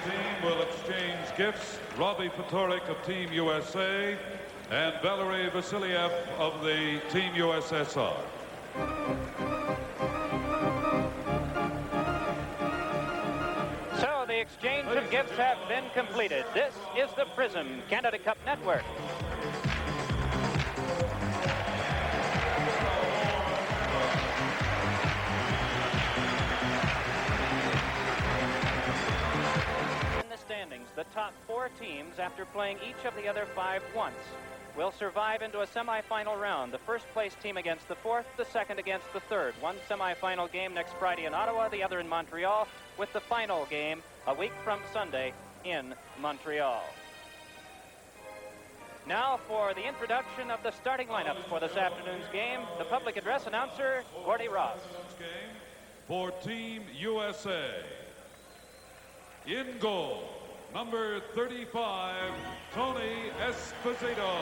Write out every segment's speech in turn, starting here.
team will exchange gifts. Robbie Patorik of Team USA and Valery Vasiliev of the Team USSR. So the exchange of gifts have been completed. This is the Prism Canada Cup Network. The top 4 teams, after playing each of the other 5 once, will survive into a semifinal round. The first place team against the 4th, the second against the 3rd. One semifinal game next Friday in Ottawa, the other in Montreal, with the final game a week from Sunday in Montreal. Now for the introduction of the starting lineups for this afternoon's game, the public address announcer, Gordy Ross. For Team USA, in goal, number 35, Tony Esposito.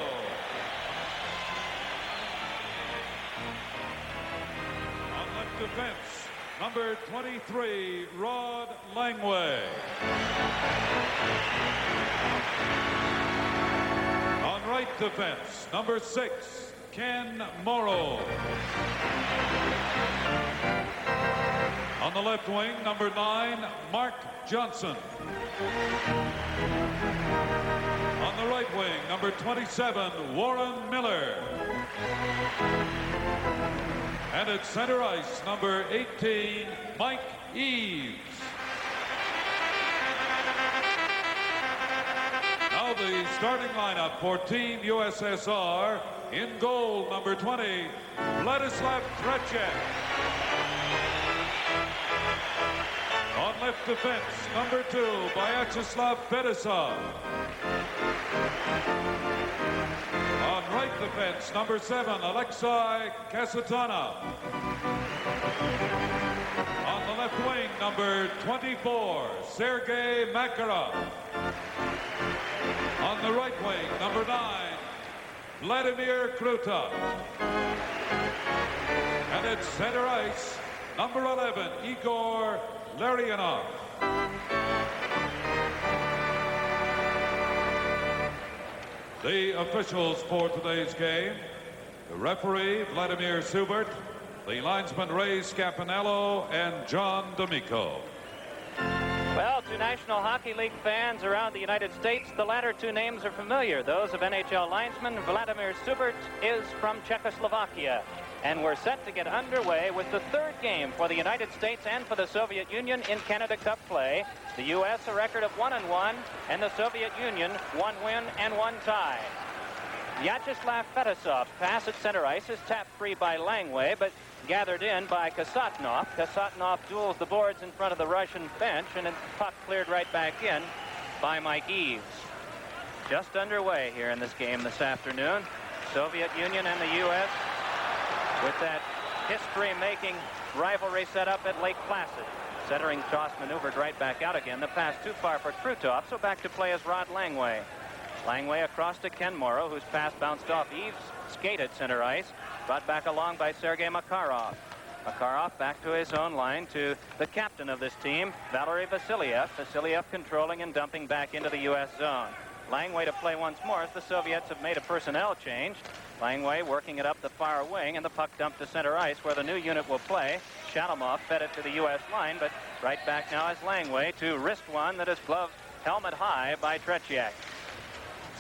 On left defense, number 23, Rod Langway. On right defense, number 6, Ken Morrow. On the left wing, number 9, Mark Johnson. On the right wing, number 27, Warren Miller. And at center ice, number 18, Mike Eves. Now the starting lineup for Team USSR. In goal, number 20, Vladislav Tretiak. On left defense, number 2, Vyacheslav Fedosov. On right defense, number 7, Alexei Kasatonov. On the left wing, number 24, Sergei Makarov. On the right wing, number 9, Vladimir Krutov. And at center ice, number 11, Igor Larionov. The officials for today's game: the referee, Vladimir Subert, the linesman, Ray Scapanello, and John D'Amico. Well, to National Hockey League fans around the United States, the latter 2 names are familiar. Those of NHL linesman Vladimir Subert is from Czechoslovakia. And we're set to get underway with the 3rd game for the United States and for the Soviet Union in Canada Cup play. The U.S. a record of 1-1, and the Soviet Union 1 win and 1 tie. Vyacheslav Fedosov's pass at center ice is tapped free by Langway, but gathered in by Kasatnov. Kasatnov duels the boards in front of the Russian bench, and the puck cleared right back in by Mike Eves. Just underway here in this game this afternoon. Soviet Union and the U.S. with that history-making rivalry set up at Lake Placid. Centering toss maneuvered right back out again. The pass too far for Krutov, so back to play is Rod Langway. Langway across to Ken Morrow, whose pass bounced off Eves' skate at center ice. Brought back along by Sergei Makarov. Makarov back to his own line to the captain of this team, Valery Vasiliev. Vasiliev controlling and dumping back into the U.S. zone. Langway to play once more as the Soviets have made a personnel change. Langway working it up the far wing, and the puck dumped to center ice where the new unit will play. Shalamov fed it to the U.S. line, but right back now is Langway to wrist one that is gloved helmet high by Tretiak.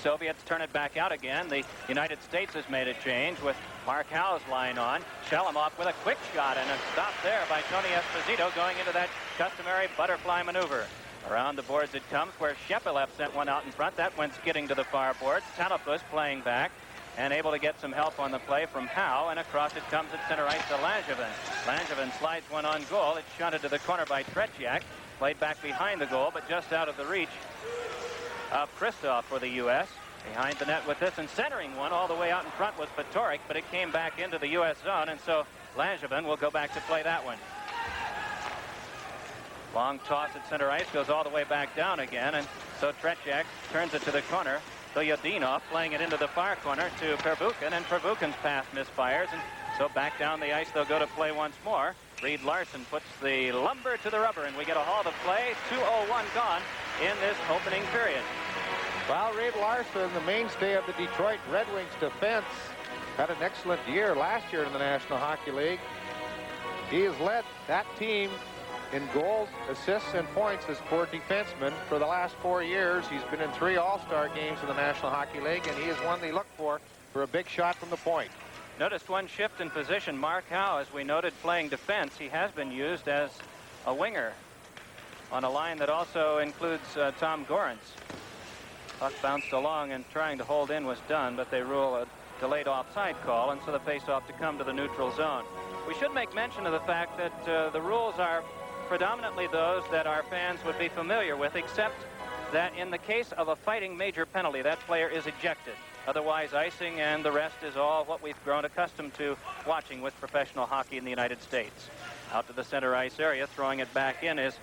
Soviets turn it back out again. The United States has made a change with Mark Howe's line on. Shalamov with a quick shot, and a stop there by Tony Esposito going into that customary butterfly maneuver. Around the boards it comes, where Shepelev sent one out in front. That went skidding to the far boards. Tanopus playing back and able to get some help on the play from Howe, and across it comes at center ice to Langevin. Langevin slides one on goal. It's shunted to the corner by Tretiak. Played back behind the goal, but just out of the reach of Christoph for the U.S. Behind the net with this, and centering one all the way out in front was Patorik, but it came back into the U.S. zone, and so Langevin will go back to play that one. Long toss at center ice, goes all the way back down again, and so Tretiak turns it to the corner. So Yadinov playing it into the far corner to Pervukin, and Pervukin's pass misfires, and So back down the ice they'll go to play once more. Reed Larson puts the lumber to the rubber, and we get a halt of play. 2:01 gone in this opening period. Well, Reed Larson, the mainstay of the Detroit Red Wings defense, had an excellent year last year in the National Hockey League. He has led that team in goals, assists, and points as poor defenseman for the last 4 years. He's been in 3 All-Star games in the National Hockey League, and he is one they look for a big shot from the point. Noticed one shift in position. Mark Howe, as we noted, playing defense. He has been used as a winger on a line that also includes Tom Gorence. Puck bounced along, and trying to hold in was done, but they rule a delayed offside call, and so the face-off to come to the neutral zone. We should make mention of the fact that the rules are predominantly those that our fans would be familiar with, except that in the case of a fighting major penalty, that player is ejected. Otherwise, icing and the rest is all what we've grown accustomed to watching with professional hockey in the United States. Out to the center ice area, throwing it back in is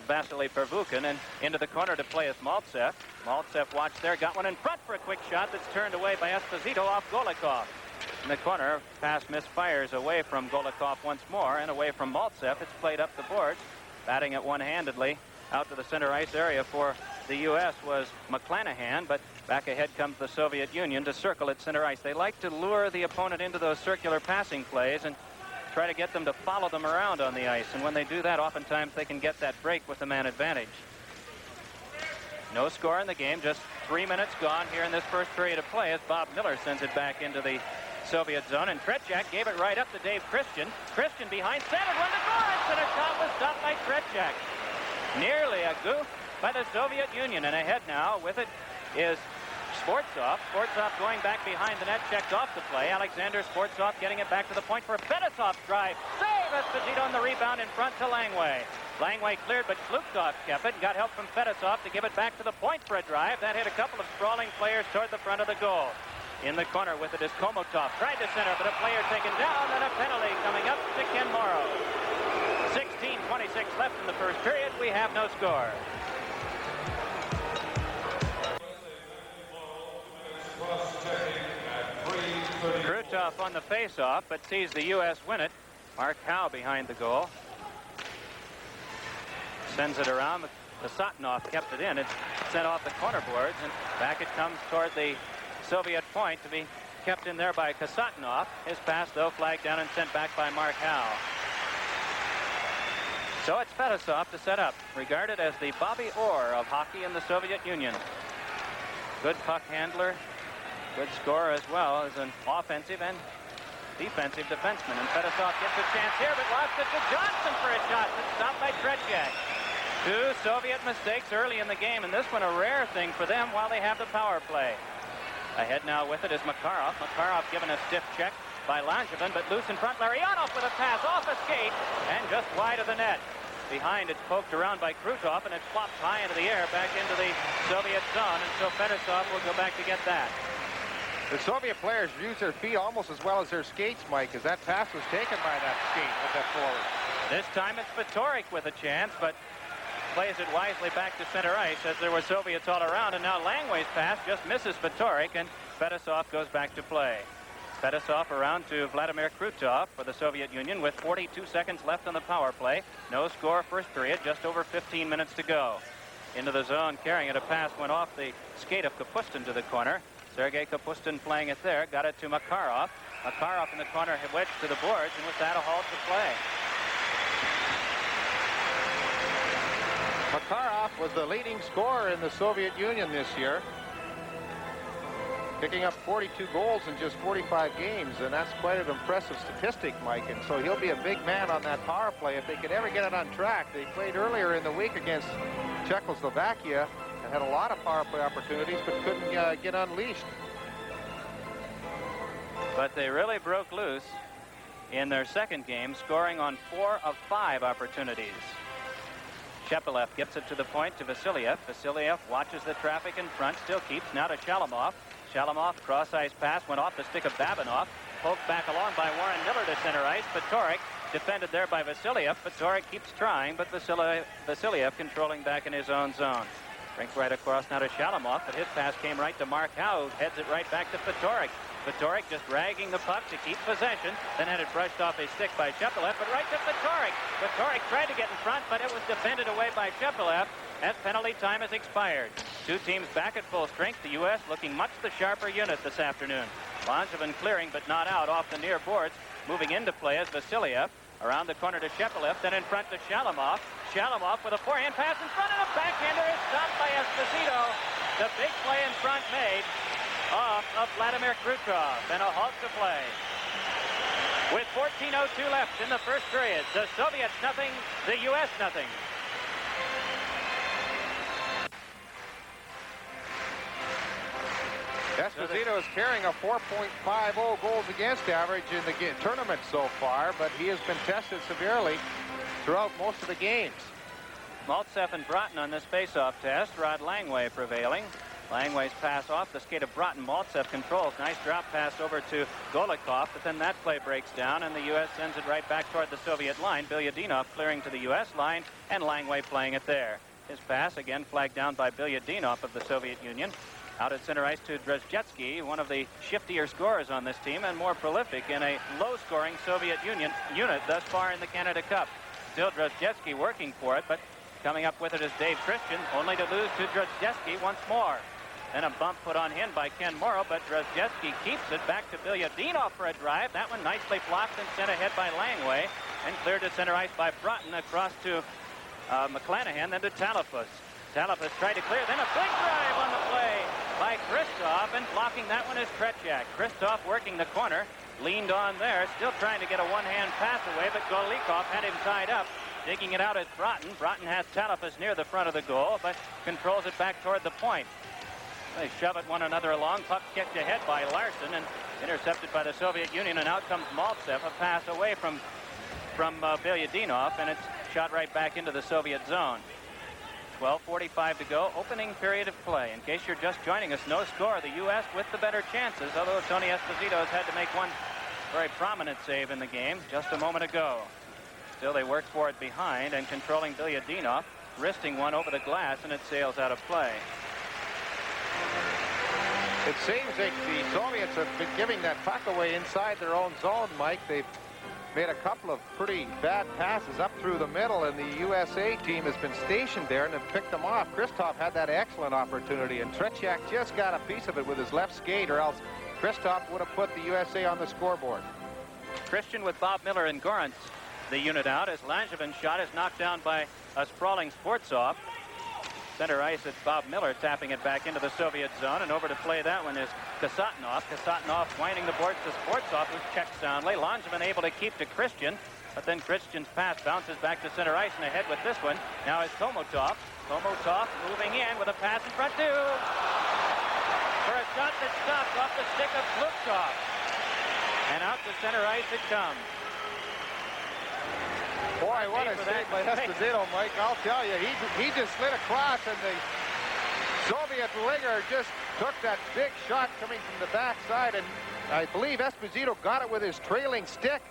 Vasily Pervukin, and into the corner to play is Maltsev. Maltsev watched there, got one in front for a quick shot that's turned away by Esposito off Golikov. In the corner, pass misfires away from Golikov once more and away from Maltsev. It's played up the boards, batting it one-handedly out to the center ice area for the U.S. was McClanahan, but back ahead comes the Soviet Union to circle at center ice. They like to lure the opponent into those circular passing plays and try to get them to follow them around on the ice. And when they do that, oftentimes they can get that break with the man advantage. No score in the game, just 3 minutes gone here in this first period of play as Bob Miller sends it back into the Soviet zone, and Tretiak gave it right up to Dave Christian. Christian behind, centered one to Gorence, and a shot was stopped by Tretiak. Nearly a goof by the Soviet Union, and ahead now with it is Sportsov. Sportsov going back behind the net, checked off the play. Alexander Sportsov getting it back to the point for a Fedosov's drive. Save Esposito on the rebound in front to Langway. Langway cleared, but Klukov kept it and got help from Fedosov to give it back to the point for a drive. That hit a couple of sprawling players toward the front of the goal. In the corner with it is Komotov. Tried to center, but a player taken down, and a penalty coming up to Ken Morrow. 16:26 left in the first period. We have no score. Krutov on the face-off, but sees the U.S. win it. Mark Howe behind the goal. Sends it around. Kasatonov kept it in. It's sent off the corner boards, and back it comes toward the Soviet point to be kept in there by Kasatonov. His pass, though, flagged down and sent back by Mark Howe. So it's Fedosov to set up, regarded as the Bobby Orr of hockey in the Soviet Union. Good puck handler, good scorer as well as an offensive and defensive defenseman. And Fedosov gets a chance here, but lost it to Johnson for a shot. It's stopped by Tretiak. 2 Soviet mistakes early in the game, and this one a rare thing for them while they have the power play. Ahead now with it is Makarov. Makarov given a stiff check by Langevin, but loose in front. Larionov with a pass off a skate and just wide of the net. Behind, it's poked around by Krutov, and it flops high into the air back into the Soviet zone, and so Fedosov will go back to get that. The Soviet players use their feet almost as well as their skates, Mike, as that pass was taken by that skate with that forward. This time it's Fatorik with a chance, but plays it wisely back to center ice as there were Soviets all around, and now Langway's pass just misses Fatorik, and Fedosov goes back to play. Fedosov around to Vladimir Krutov for the Soviet Union with 42 seconds left on the power play. No score first period, just over 15 minutes to go. Into the zone, carrying it. A pass went off the skate of Kapustin to the corner. Sergei Kapustin playing it there. Got it to Makarov. Makarov in the corner, wedged to the boards, and with that a halt to play. Makarov was the leading scorer in the Soviet Union this year, picking up 42 goals in just 45 games, and that's quite an impressive statistic, Mike. And so he'll be a big man on that power play if they could ever get it on track. They played earlier in the week against Czechoslovakia and had a lot of power play opportunities, but couldn't get unleashed. But they really broke loose in their second game, scoring on 4 of 5 opportunities. Shepelev gets it to the point to Vasiliev. Vasiliev watches the traffic in front, still keeps now to Shalamov. Shalamov, cross-ice pass, went off the stick of Babinov. Poked back along by Warren Miller to center ice. Fatorik defended there by Vasiliev. Fatorik keeps trying, but Vasiliev controlling back in his own zone. Brings right across now to Shalamov, but his pass came right to Mark Howe, who heads it right back to Fatorik. Fatorik just dragging the puck to keep possession, then had it brushed off his stick by Shepelev, but right to Fatorik. Fatorik tried to get in front, but it was defended away by Shepelev as penalty time has expired. Two teams back at full strength. The U.S. looking much the sharper unit this afternoon. Langevin clearing, but not out off the near boards. Moving into play is Vasiliev. Around the corner to Shepelev, then in front to Shalamov. Shalamov with a forehand pass in front, and a backhander is stopped by Esposito. The big play in front made off of Vladimir Krutov, and a halt to play. With 14:02 left in the first period, the Soviets nothing, the U.S. nothing. Esposito is carrying a 4.50 goals against average in the tournament so far, but he has been tested severely throughout most of the games. Maltsev and Broughton on this face-off test. Rod Langway prevailing. Langway's pass off the skate of Broughton. Maltsev controls. Nice drop pass over to Golikov, but then that play breaks down, and the U.S. sends it right back toward the Soviet line. Bilyadinov clearing to the U.S. line, and Langway playing it there. His pass again flagged down by Bilyadinov of the Soviet Union. Out at center ice to Drozhetsky, one of the shiftier scorers on this team and more prolific in a low-scoring Soviet Union unit thus far in the Canada Cup. Still Drozhetsky working for it, but coming up with it is Dave Christian, only to lose to Drozhetsky once more. Then a bump put on him by Ken Morrow, but Drozhetsky keeps it back to Bilyadinov for a drive. That one nicely blocked and sent ahead by Langway, and cleared to center ice by Broughton across to McClanahan, then to Talafus. Talafus tried to clear, then a big drive on the play by Kristov, and blocking that one is Tretiak. Kristov working the corner, leaned on there, still trying to get a one-hand pass away, but Golikov had him tied up. Digging it out at Broughton. Broughton has Talafus near the front of the goal, but controls it back toward the point. They shove it one another along. Puck kicked ahead by Larson and intercepted by the Soviet Union, and out comes Maltsev, a pass away from Bilyadinov, and it's shot right back into the Soviet zone. 12:45 to go, opening period of play. In case you're just joining us, no score. The U.S. with the better chances, although Tony Esposito has had to make one very prominent save in the game just a moment ago. Still, they work for it behind, and controlling Bilyadinov, wristing one over the glass, and it sails out of play. It seems like the Soviets have been giving that puck away inside their own zone, Mike. They've made a couple of pretty bad passes up through the middle, and the USA team has been stationed there and have picked them off. Kristov had that excellent opportunity, and Tretiak just got a piece of it with his left skate, or else Kristov would have put the USA on the scoreboard. Christian with Bob Miller and Gorentz, the unit out, as Langevin's shot is knocked down by a sprawling Sportsov. Center ice, it's Bob Miller tapping it back into the Soviet zone, and over to play that one is Kasatnov. Kasatnov winding the boards to Sportsov, who's checked soundly. Langevin able to keep to Christian, but then Christian's pass bounces back to center ice, and ahead with this one now is Komotov. Komotov moving in with a pass in front too, for a shot that stops off the stick of Klukov, and out to center ice it comes. Boy, what a save by Esposito, Mike. I'll tell you, he just slid across, and the Soviet winger just took that big shot coming from the backside, and I believe Esposito got it with his trailing stick,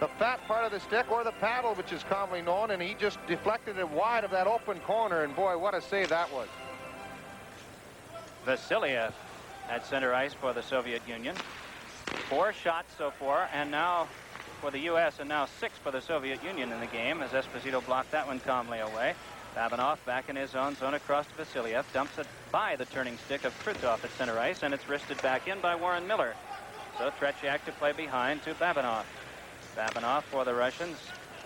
the fat part of the stick, or the paddle, which is commonly known, and he just deflected it wide of that open corner, and boy, what a save that was. Vasiliev at center ice for the Soviet Union. 4 shots so far, and now for the U.S. and now 6 for the Soviet Union in the game, as Esposito blocked that one calmly away. Babinov back in his own zone across to Vasiliev, dumps it by the turning stick of Krutov at center ice, and it's wristed back in by Warren Miller. So Tretiak to play behind to Babinov. Babinov for the Russians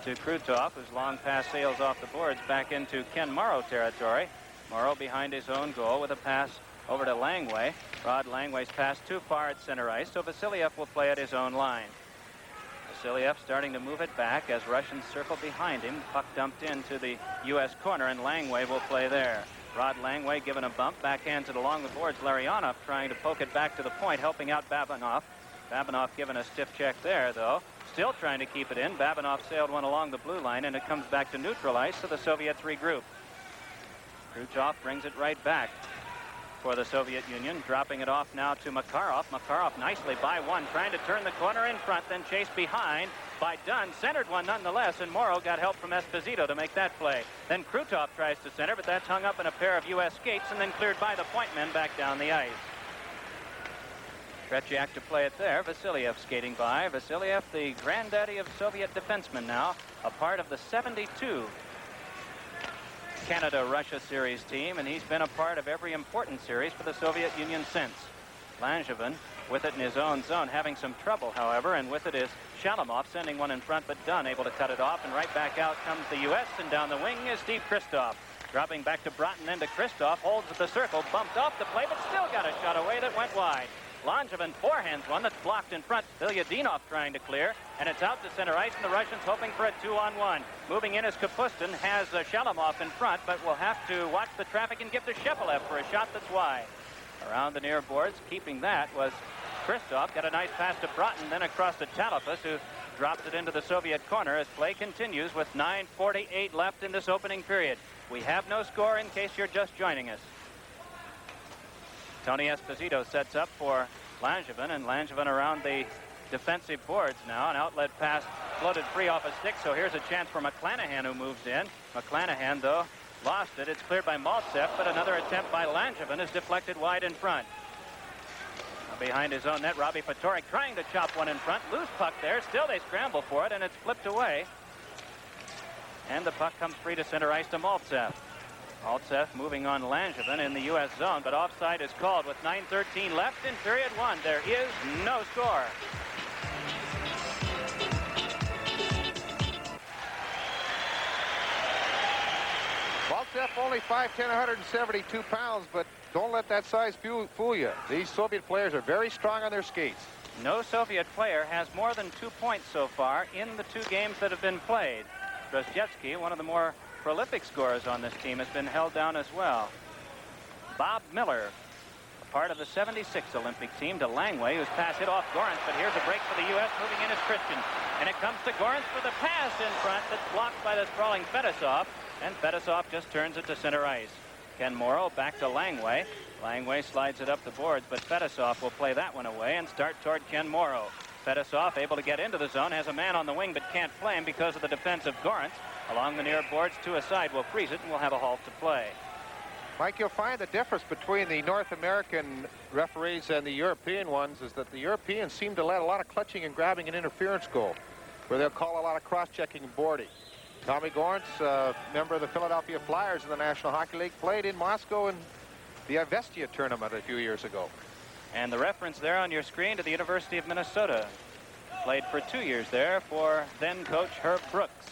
to Krutov, whose long pass sails off the boards back into Ken Morrow territory. Morrow behind his own goal with a pass over to Langway. Rod Langway's pass too far at center ice, so Vasiliev will play at his own line. Vasiliev starting to move it back as Russians circle behind him. Puck dumped into the U.S. corner, and Langway will play there. Rod Langway given a bump, backhands it along the boards. Larionov trying to poke it back to the point, helping out Babinov. Babinov given a stiff check there, though. Still trying to keep it in. Babinov sailed one along the blue line, and it comes back to neutral ice, so the Soviets regroup. Krutov brings it right back for the Soviet Union, dropping it off now to Makarov. Makarov nicely by one, trying to turn the corner in front, then chased behind by Dunn. Centered one nonetheless, and Morrow got help from Esposito to make that play. Then Krutov tries to center, but that's hung up in a pair of U.S. skates and then cleared by the point men back down the ice. Tretiak to play it there. Vasiliev skating by. Vasiliev, the granddaddy of Soviet defensemen now, a part of the 72 Canada-Russia series team, and he's been a part of every important series for the Soviet Union since. Langevin with it in his own zone, having some trouble, however, and with it is Shalamov sending one in front, but Dunn able to cut it off, and right back out comes the U.S., and down the wing is Steve Kristoff. Dropping back to Broughton, then to Kristoff, holds the circle, bumped off the play, but still got a shot away that went wide. Langevin forehands one that's blocked in front. Vilyadinov trying to clear, and it's out to center ice, and the Russians hoping for a 2-on-1. Moving in as Kapustin has Shalamov in front, but will have to watch the traffic and give to Shepelev for a shot that's wide. Around the near boards, keeping that was Kristoff. Got a nice pass to Broughton, then across to Talafas, who drops it into the Soviet corner as play continues with 9:48 left in this opening period. We have no score in case you're just joining us. Tony Esposito sets up for Langevin, and Langevin around the defensive boards now. An outlet pass floated free off a stick, so here's a chance for McClanahan, who moves in. McClanahan, though, lost it. It's cleared by Maltsev, but another attempt by Langevin is deflected wide in front. Behind his own net, Robbie Fatorik trying to chop one in front. Loose puck there. Still they scramble for it, and it's flipped away. And the puck comes free to center ice to Maltsev. Maltsev moving on Langevin in the U.S. zone, but offside is called with 9:13 left in period one. There is no score. Maltsev only 5'10", 172 pounds, but don't let that size fool you. These Soviet players are very strong on their skates. No Soviet player has more than 2 points so far in the 2 games that have been played. Drozdetsky, one of the more prolific scorers on this team, has been held down as well. Bob Miller, a part of the 76 Olympic team, to Langway, whose pass hit off Gorence, but here's a break for the U.S. Moving in is Christian. And it comes to Gorence for the pass in front that's blocked by the sprawling Fedosov, and Fedosov just turns it to center ice. Ken Morrow back to Langway. Langway slides it up the boards, but Fedosov will play that one away and start toward Ken Morrow. Fedosov able to get into the zone, has a man on the wing, but can't play him because of the defense of Gorence. Along the near boards, to a side will freeze it, and we'll have a halt to play. Mike, you'll find the difference between the North American referees and the European ones is that the Europeans seem to let a lot of clutching and grabbing an interference go, where they'll call a lot of cross-checking and boarding. Tommy Gorence, member of the Philadelphia Flyers in the National Hockey League, played in Moscow in the Ivestia tournament a few years ago. And the reference there on your screen to the University of Minnesota. Played for 2 years there for then-coach Herb Brooks.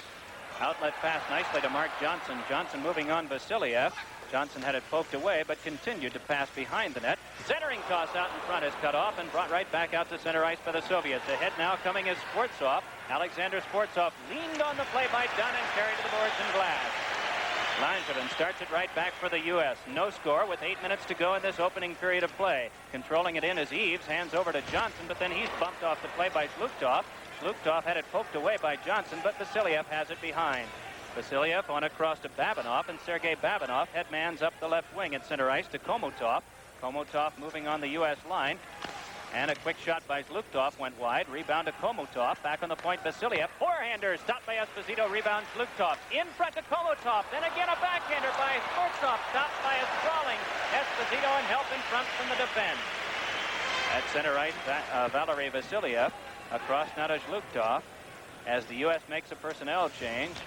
Outlet pass nicely to Mark Johnson. Johnson moving on Vasiliev. Johnson had it poked away, but continued to pass behind the net. Centering toss out in front is cut off and brought right back out to center ice by the Soviets. Ahead now coming is Sportsov. Alexander Sportsov leaned on the play by Dunn and carried to the boards and glass. Langevin starts it right back for the U.S. No score with 8 minutes to go in this opening period of play. Controlling it in as Eves hands over to Johnson, but then he's bumped off the play by Zluktov. Zluktov had it poked away by Johnson, but Vasiliev has it behind. Vasiliev on across to Babinov, and Sergei Babinov headmans up the left wing at center ice to Komotov. Komotov moving on the U.S. line. And a quick shot by Zluktov went wide. Rebound to Komotov. Back on the point, Vasiliev. Forehander stopped by Esposito. Rebound Zluktov. In front to Komotov. Then again a backhander by Sportsov. Stopped by a sprawling Esposito and help in front from the defense. At center ice, Valery Vasiliev. Across now to Zluktov. As the U.S. makes a personnel change,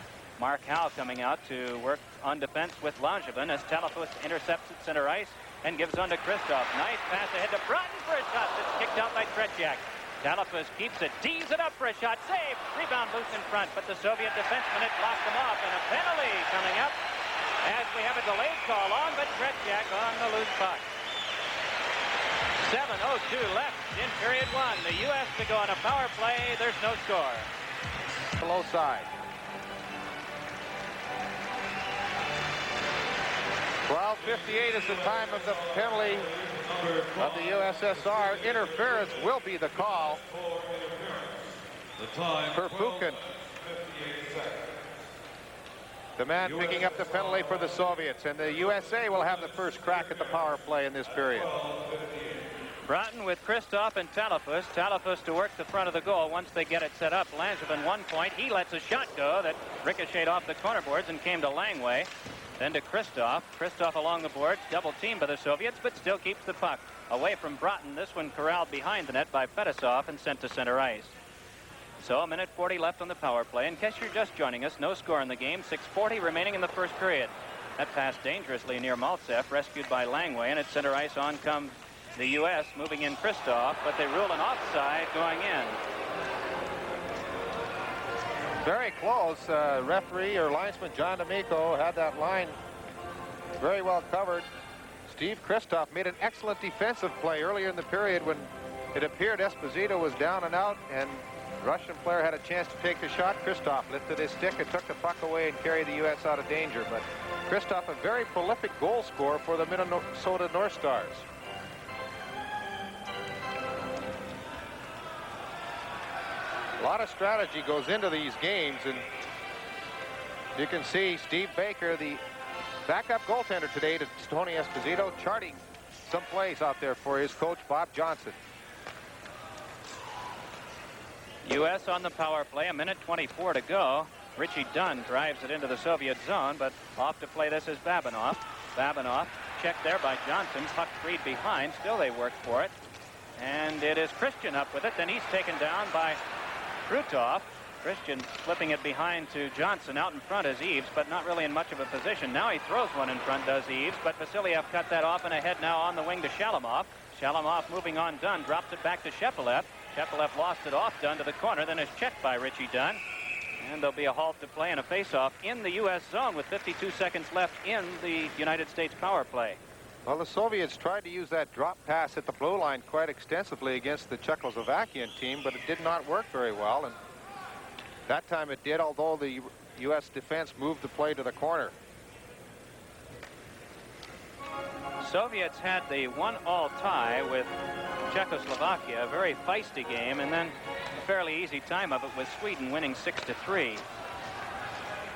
Mark Howe coming out to work on defense with Langevin as Talafas intercepts at center ice and gives on to Kristoff. Nice pass ahead to Broughton for a shot that's kicked out by Tretiak. Talafas keeps it, tees it up for a shot, save, rebound loose in front, but the Soviet defenseman had blocked them off, and a penalty coming up as we have a delayed call on, but Tretiak on the loose puck. 7:02 left in period one. The U.S. to go on a power play. There's no score. Below side. 12:58 is the time of the penalty of the USSR. Interference will be the call for Fukin. The man picking up the penalty for the Soviets, and the USA will have the first crack at the power play in this period. Broughton with Kristoff and Talafas. Talafas to work the front of the goal once they get it set up. Langevin 1 point. He lets a shot go that ricocheted off the corner boards and came to Langway. Then to Christoph. Christoph along the boards, double teamed by the Soviets, but still keeps the puck away from Broughton. This one corralled behind the net by Fedosov and sent to center ice. So a minute 40 left on the power play. In case you're just joining us, no score in the game. 6:40 remaining in the first period. That passed dangerously near Maltsev, rescued by Langway, and at center ice on comes the U.S. moving in Christoph, but they rule an offside going in. Very close. Referee or linesman John D'Amico had that line very well covered. Steve Christoph made an excellent defensive play earlier in the period when it appeared Esposito was down and out, and Russian player had a chance to take the shot. Christoph lifted his stick and took the puck away and carried the U.S. out of danger. But Christoph, a very prolific goal scorer for the Minnesota North Stars. A lot of strategy goes into these games, and you can see Steve Baker, the backup goaltender today to Tony Esposito, charting some plays out there for his coach, Bob Johnson. U.S. on the power play, a minute 24 to go. Richie Dunn drives it into the Soviet zone, but off to play this is Babinov. Babinov checked there by Johnson, puck freed behind. Still they work for it. And it is Christian up with it. Then he's taken down by Krutov. Christian flipping it behind to Johnson. Out in front is Eves, but not really in much of a position. Now he throws one in front, does Eves, but Vasiliev cut that off and ahead now on the wing to Shalamov. Shalamov moving on Dunn, drops it back to Shepelev. Shepelev lost it off Dunn to the corner, then is checked by Richie Dunn. And there'll be a halt to play and a face-off in the U.S. zone with 52 seconds left in the United States power play. Well, the Soviets tried to use that drop pass at the blue line quite extensively against the Czechoslovakian team, but it did not work very well. And that time it did, although the U.S. defense moved the play to the corner. Soviets had the 1-all tie with Czechoslovakia, a very feisty game, and then a fairly easy time of it with Sweden winning 6-3.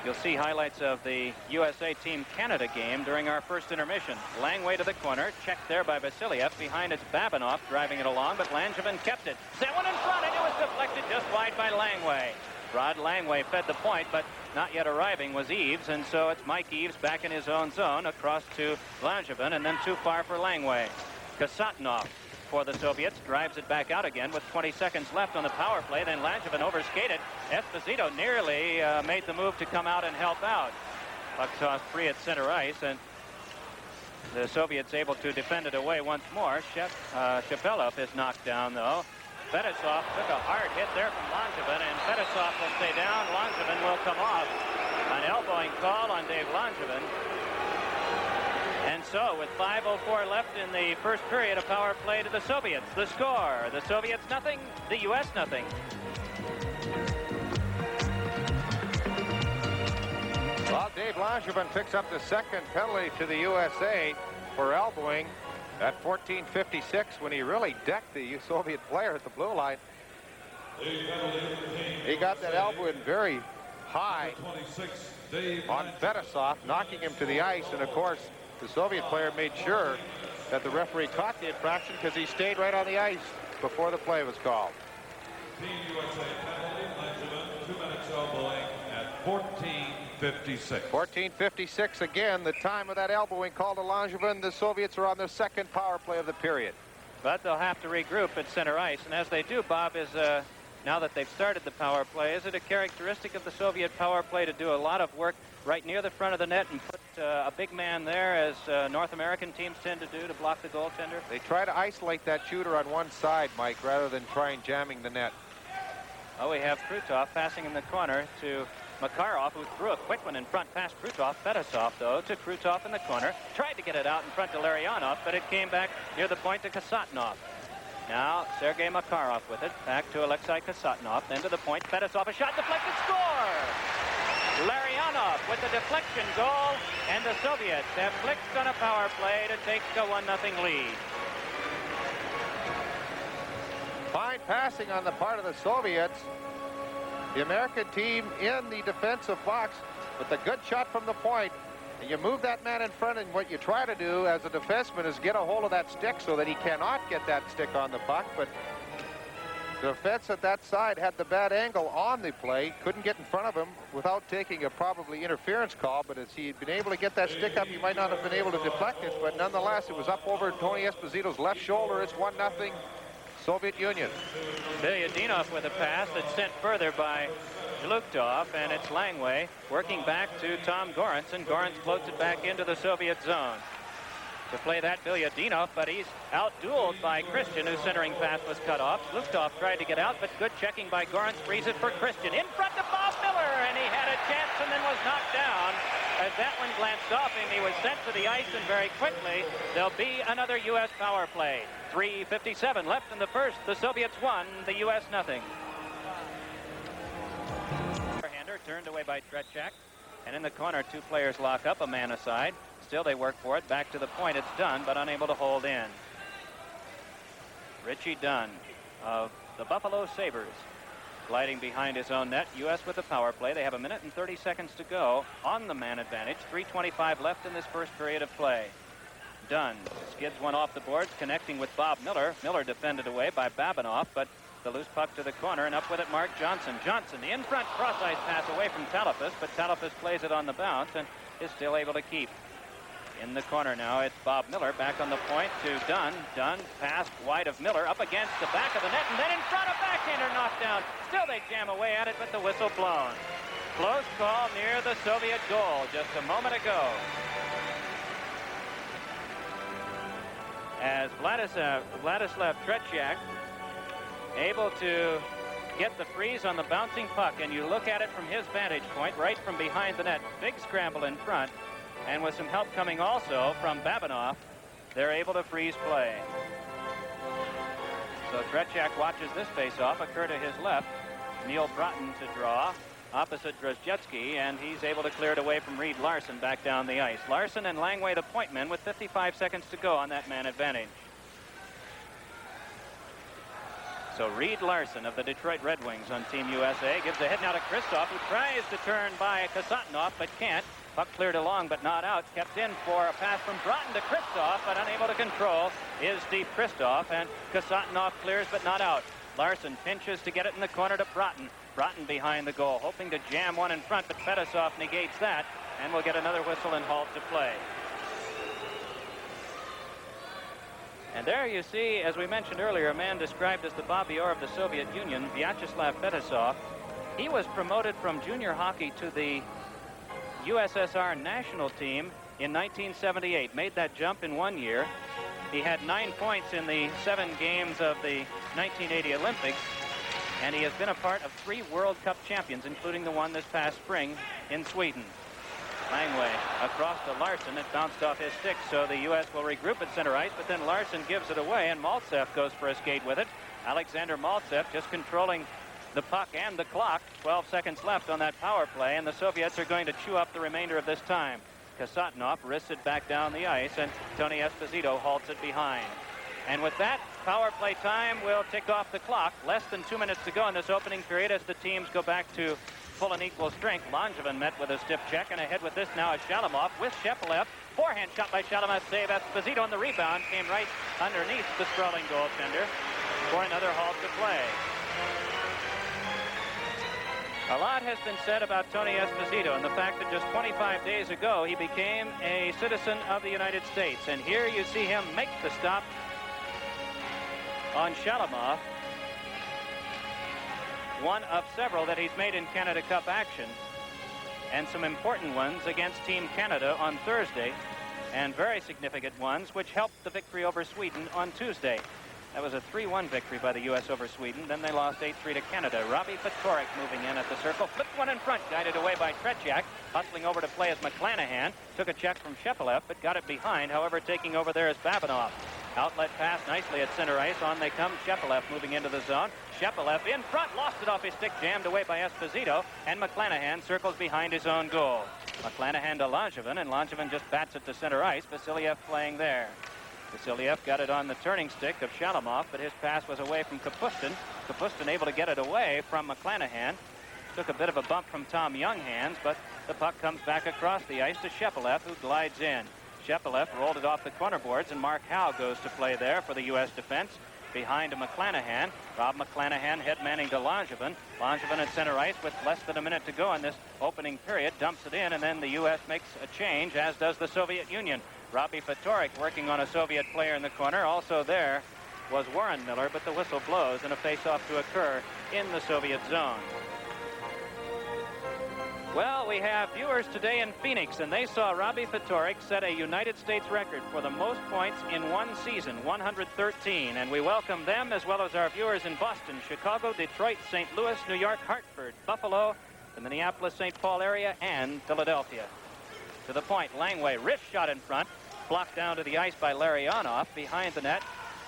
You'll see highlights of the USA Team Canada game during our first intermission. Langway to the corner, checked there by Vasiliev. Behind it's Babinov driving it along, but Langevin kept it. That one in front, and it was deflected just wide by Langway. Rod Langway fed the point, but not yet arriving was Eves, and so it's Mike Eves back in his own zone across to Langevin, and then too far for Langway. Kasatnov for the Soviets drives it back out again with 20 seconds left on the power play. Then Langevin overskated. Esposito nearly made the move to come out and help out. Puck tossed free at center ice, and the Soviets able to defend it away once more. Shepelov is knocked down, though. Fedosov took a hard hit there from Langevin, and Fedosov will stay down. Langevin will come off. An elbowing call on Dave Langevin. And so, with 5:04 left in the first period, a power play to the Soviets. The score, the Soviets nothing, the U.S. nothing. Well, Dave Langevin picks up the second penalty to the USA for elbowing at 14:56 when he really decked the Soviet player at the blue line. He got that elbow in very high on Fedosov, knocking him to the ice, and of course the Soviet player made sure that the referee caught the infraction because he stayed right on the ice before the play was called. Team USA penalty, Langevin, 2 minutes elbowing at 14:56. 14:56 again, the time of that elbowing called to Langevin. The Soviets are on their second power play of the period. But they'll have to regroup at center ice, and as they do, Bob, is now that they've started the power play, is it a characteristic of the Soviet power play to do a lot of work right near the front of the net and put a big man there, as North American teams tend to do, to block the goaltender? They try to isolate that shooter on one side, Mike, rather than trying jamming the net. Oh, we have Krutov passing in the corner to Makarov, who threw a quick one in front past Krutov. Fedosov, though, to Krutov in the corner. Tried to get it out in front to Larionov, but it came back near the point to Kasatnov. Now, Sergei Makarov with it. Back to Alexei Kasatnov. Then to the point. Fedosov, a shot deflected, score! Larionov with the deflection goal, and the Soviets have clicked on a power play to take a 1-0 lead. Fine passing on the part of the Soviets. The American team in the defensive box with a good shot from the point. And you move that man in front, and what you try to do as a defenseman is get a hold of that stick so that he cannot get that stick on the puck. But The defense at that side had the bad angle on the play, couldn't get in front of him without taking a probably interference call, but as he'd been able to get that stick up, he might not have been able to deflect it, but nonetheless, it was up over Tony Esposito's left shoulder. It's 1-0 Soviet Union. Bilyadinov with a pass that's sent further by Zhluktov, and it's Langway working back to Tom Gorentz, and Gorentz floats it back into the Soviet zone. To play that Bilyadinov, but he's out-dueled by Christian, whose centering pass was cut off. Zhluktov tried to get out, but good checking by Gorentz frees it for Christian. In front of Bob Miller, and he had a chance and then was knocked down. As that one glanced off him, he was sent to the ice, and very quickly, there'll be another U.S. power play. 3:57 left in the first. The Soviets won, the U.S. nothing. Hander turned away by Tretiak, and in the corner, two players lock up, a man aside. Still, they work for it. Back to the point. It's Dunn, but unable to hold in. Richie Dunn of the Buffalo Sabres gliding behind his own net. U.S. with the power play. They have 1 minute and 30 seconds to go on the man advantage. 3:25 left in this first period of play. Dunn skids one off the boards, connecting with Bob Miller. Miller defended away by Babinoff, but the loose puck to the corner, and up with it Mark Johnson. Johnson, the in-front cross-ice pass away from Talafas, but Talafas plays it on the bounce and is still able to keep. In the corner now, it's Bob Miller back on the point to Dunn. Dunn passed wide of Miller, up against the back of the net, and then in front, a backhander knocked down. Still they jam away at it, but the whistle blown. Close call near the Soviet goal just a moment ago. As Vladislav Tretiak able to get the freeze on the bouncing puck, and you look at it from his vantage point, right from behind the net. Big scramble in front. And with some help coming also from Babinoff, they're able to freeze play. So Tretiak watches this face-off occur to his left. Neil Broughton to draw opposite Drozhetsky, and he's able to clear it away from Reed Larson back down the ice. Larson and Langway the point men with 55 seconds to go on that man advantage. So Reed Larson of the Detroit Red Wings on Team USA gives a hit now to Kristoff, who tries to turn by Kasatnov but can't. Puck cleared along but not out. Kept in for a pass from Broughton to Kristoff, but unable to control is Steve Kristoff, and Kasatnov clears but not out. Larson pinches to get it in the corner to Broughton. Broughton behind the goal, hoping to jam one in front, but Fetisov negates that, and we'll get another whistle and halt to play. And there you see, as we mentioned earlier, a man described as the Bobby Orr of the Soviet Union, Vyacheslav Fetisov. He was promoted from junior hockey to the USSR national team in 1978. Made that jump in 1 year. He had 9 points in the 7 games of the 1980 Olympics, and he has been a part of 3 World Cup champions, including the one this past spring in Sweden. Langway across to Larson. It bounced off his stick, so the U.S. will regroup at center ice, but then Larson gives it away, and Maltsev goes for a skate with it. Alexander Maltsev just controlling the puck and the clock. 12 seconds left on that power play, and the Soviets are going to chew up the remainder of this time. Kasatnov wrists it back down the ice, and Tony Esposito halts it behind. And with that, power play time will tick off the clock. Less than 2 minutes to go in this opening period as the teams go back to full and equal strength. Langevin met with a stiff check, and ahead with this now is Shalamov with Shepelev. Forehand shot by Shalamov, save Esposito, on the rebound came right underneath the sprawling goaltender for another halt to play. A lot has been said about Tony Esposito and the fact that just 25 days ago he became a citizen of the United States. And here you see him make the stop on Shalamov, one of several that he's made in Canada Cup action, and some important ones against Team Canada on Thursday, and very significant ones which helped the victory over Sweden on Tuesday. That was a 3-1 victory by the U.S. over Sweden. Then they lost 8-3 to Canada. Robbie Fatorik moving in at the circle. Flipped one in front. Guided away by Tretiak. Hustling over to play as McClanahan. Took a check from Shepelev, but got it behind. However, taking over there is Babinoff. Outlet pass nicely at center ice. On they come. Shepelev moving into the zone. Shepelev in front. Lost it off his stick. Jammed away by Esposito. And McClanahan circles behind his own goal. McClanahan to Langevin, and Langevin just bats it to center ice. Vasiliev playing there. Vasiliev got it on the turning stick of Shalamov, but his pass was away from Kapustin. Kapustin able to get it away from McClanahan. Took a bit of a bump from Tom Younghands, but the puck comes back across the ice to Shepelev, who glides in. Shepelev rolled it off the corner boards, and Mark Howe goes to play there for the U.S. defense. behind to McClanahan. Rob McClanahan head manning to Langevin. Langevin at center ice with less than a minute to go in this opening period. Dumps it in, and then the U.S. makes a change, as does the Soviet Union. Robbie Fatorik working on a Soviet player in the corner. Also there was Warren Miller, but the whistle blows and a face-off to occur in the Soviet zone. Well, we have viewers today in Phoenix, and they saw Robbie Fatorik set a United States record for the most points in one season, 113. And we welcome them, as well as our viewers in Boston, Chicago, Detroit, St. Louis, New York, Hartford, Buffalo, the Minneapolis-St. Paul area, and Philadelphia. To the point, Langway, wrist shot in front, blocked down to the ice by Larionov behind the net.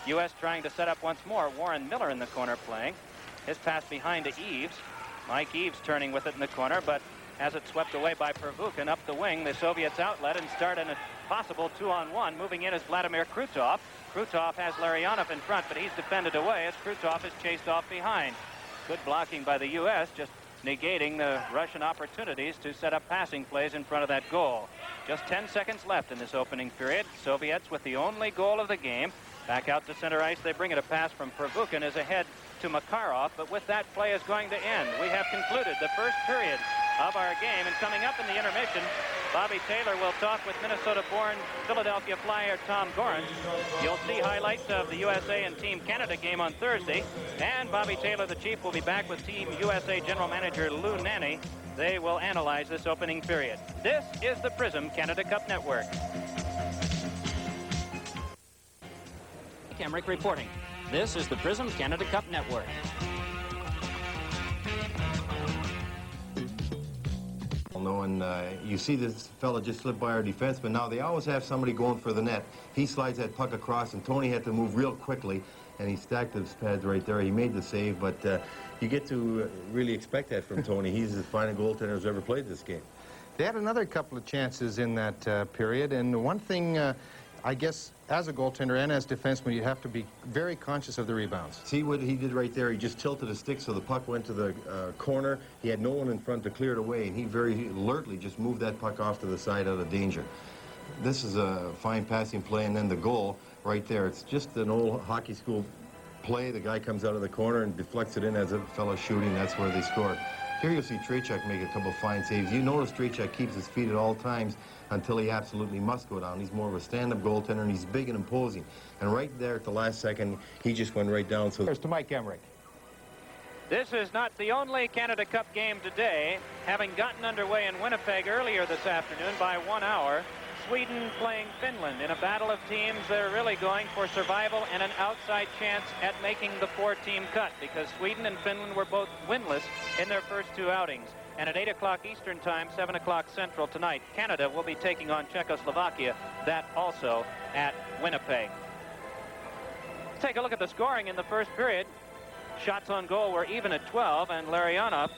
U.S. trying to set up once more. Warren Miller in the corner playing. His pass behind to Eaves. Mike Eaves turning with it in the corner, but has it swept away by Pervukin up the wing. The Soviets outlet and start in a possible 2-on-1. Moving in is Vladimir Krutov. Krutov has Larionov in front, but he's defended away as Krutov is chased off behind. Good blocking by the U.S., just negating the Russian opportunities to set up passing plays in front of that goal. Just 10 seconds left in this opening period. Soviets with the only goal of the game. Back out to center ice. They bring it. A pass from Pervukin is ahead to Makarov, but with that, play is going to end. We have concluded the first period of our game, and coming up in the intermission, Bobby Taylor will talk with Minnesota-born Philadelphia Flyer Tom Gorham. You'll see highlights of the USA and Team Canada game on Thursday, and Bobby Taylor, the chief, will be back with Team USA General Manager Lou Nanne. They will analyze this opening period. This is the Prism Canada Cup Network. Emmerich reporting. This is the Prism Canada Cup Network. And you see this fella just slip by our defenseman. Now they always have somebody going for the net. He slides that puck across, and Tony had to move real quickly, and he stacked his pads right there. He made the save, but you get to really expect that from Tony. He's the finest goaltender who's ever played this game. They had another couple of chances in that period, and one thing, I guess, as a goaltender and as defenseman, you have to be very conscious of the rebounds. See what he did right there? He just tilted his stick so the puck went to the corner. He had no one in front to clear it away, and he very alertly just moved that puck off to the side out of danger. This is a fine passing play, and then the goal right there. It's just an old hockey school play. The guy comes out of the corner and deflects it in as a fellow shooting. That's where they scored. Here you'll see Trachek make a couple of fine saves. You notice Trachek keeps his feet at all times until he absolutely must go down. He's more of a stand-up goaltender, and he's big and imposing. And right there at the last second, he just went right down. So there's to Mike Emmerich. This is not the only Canada Cup game today. Having gotten underway in Winnipeg earlier this afternoon by 1 hour, Sweden playing Finland in a battle of teams that are really going for survival and an outside chance at making the 4-team cut, because Sweden and Finland were both winless in their first two outings. And at 8 o'clock Eastern Time, 7 o'clock Central tonight, Canada will be taking on Czechoslovakia, that also at Winnipeg. Let's take a look at the scoring in the first period. Shots on goal were even at 12, and Larionov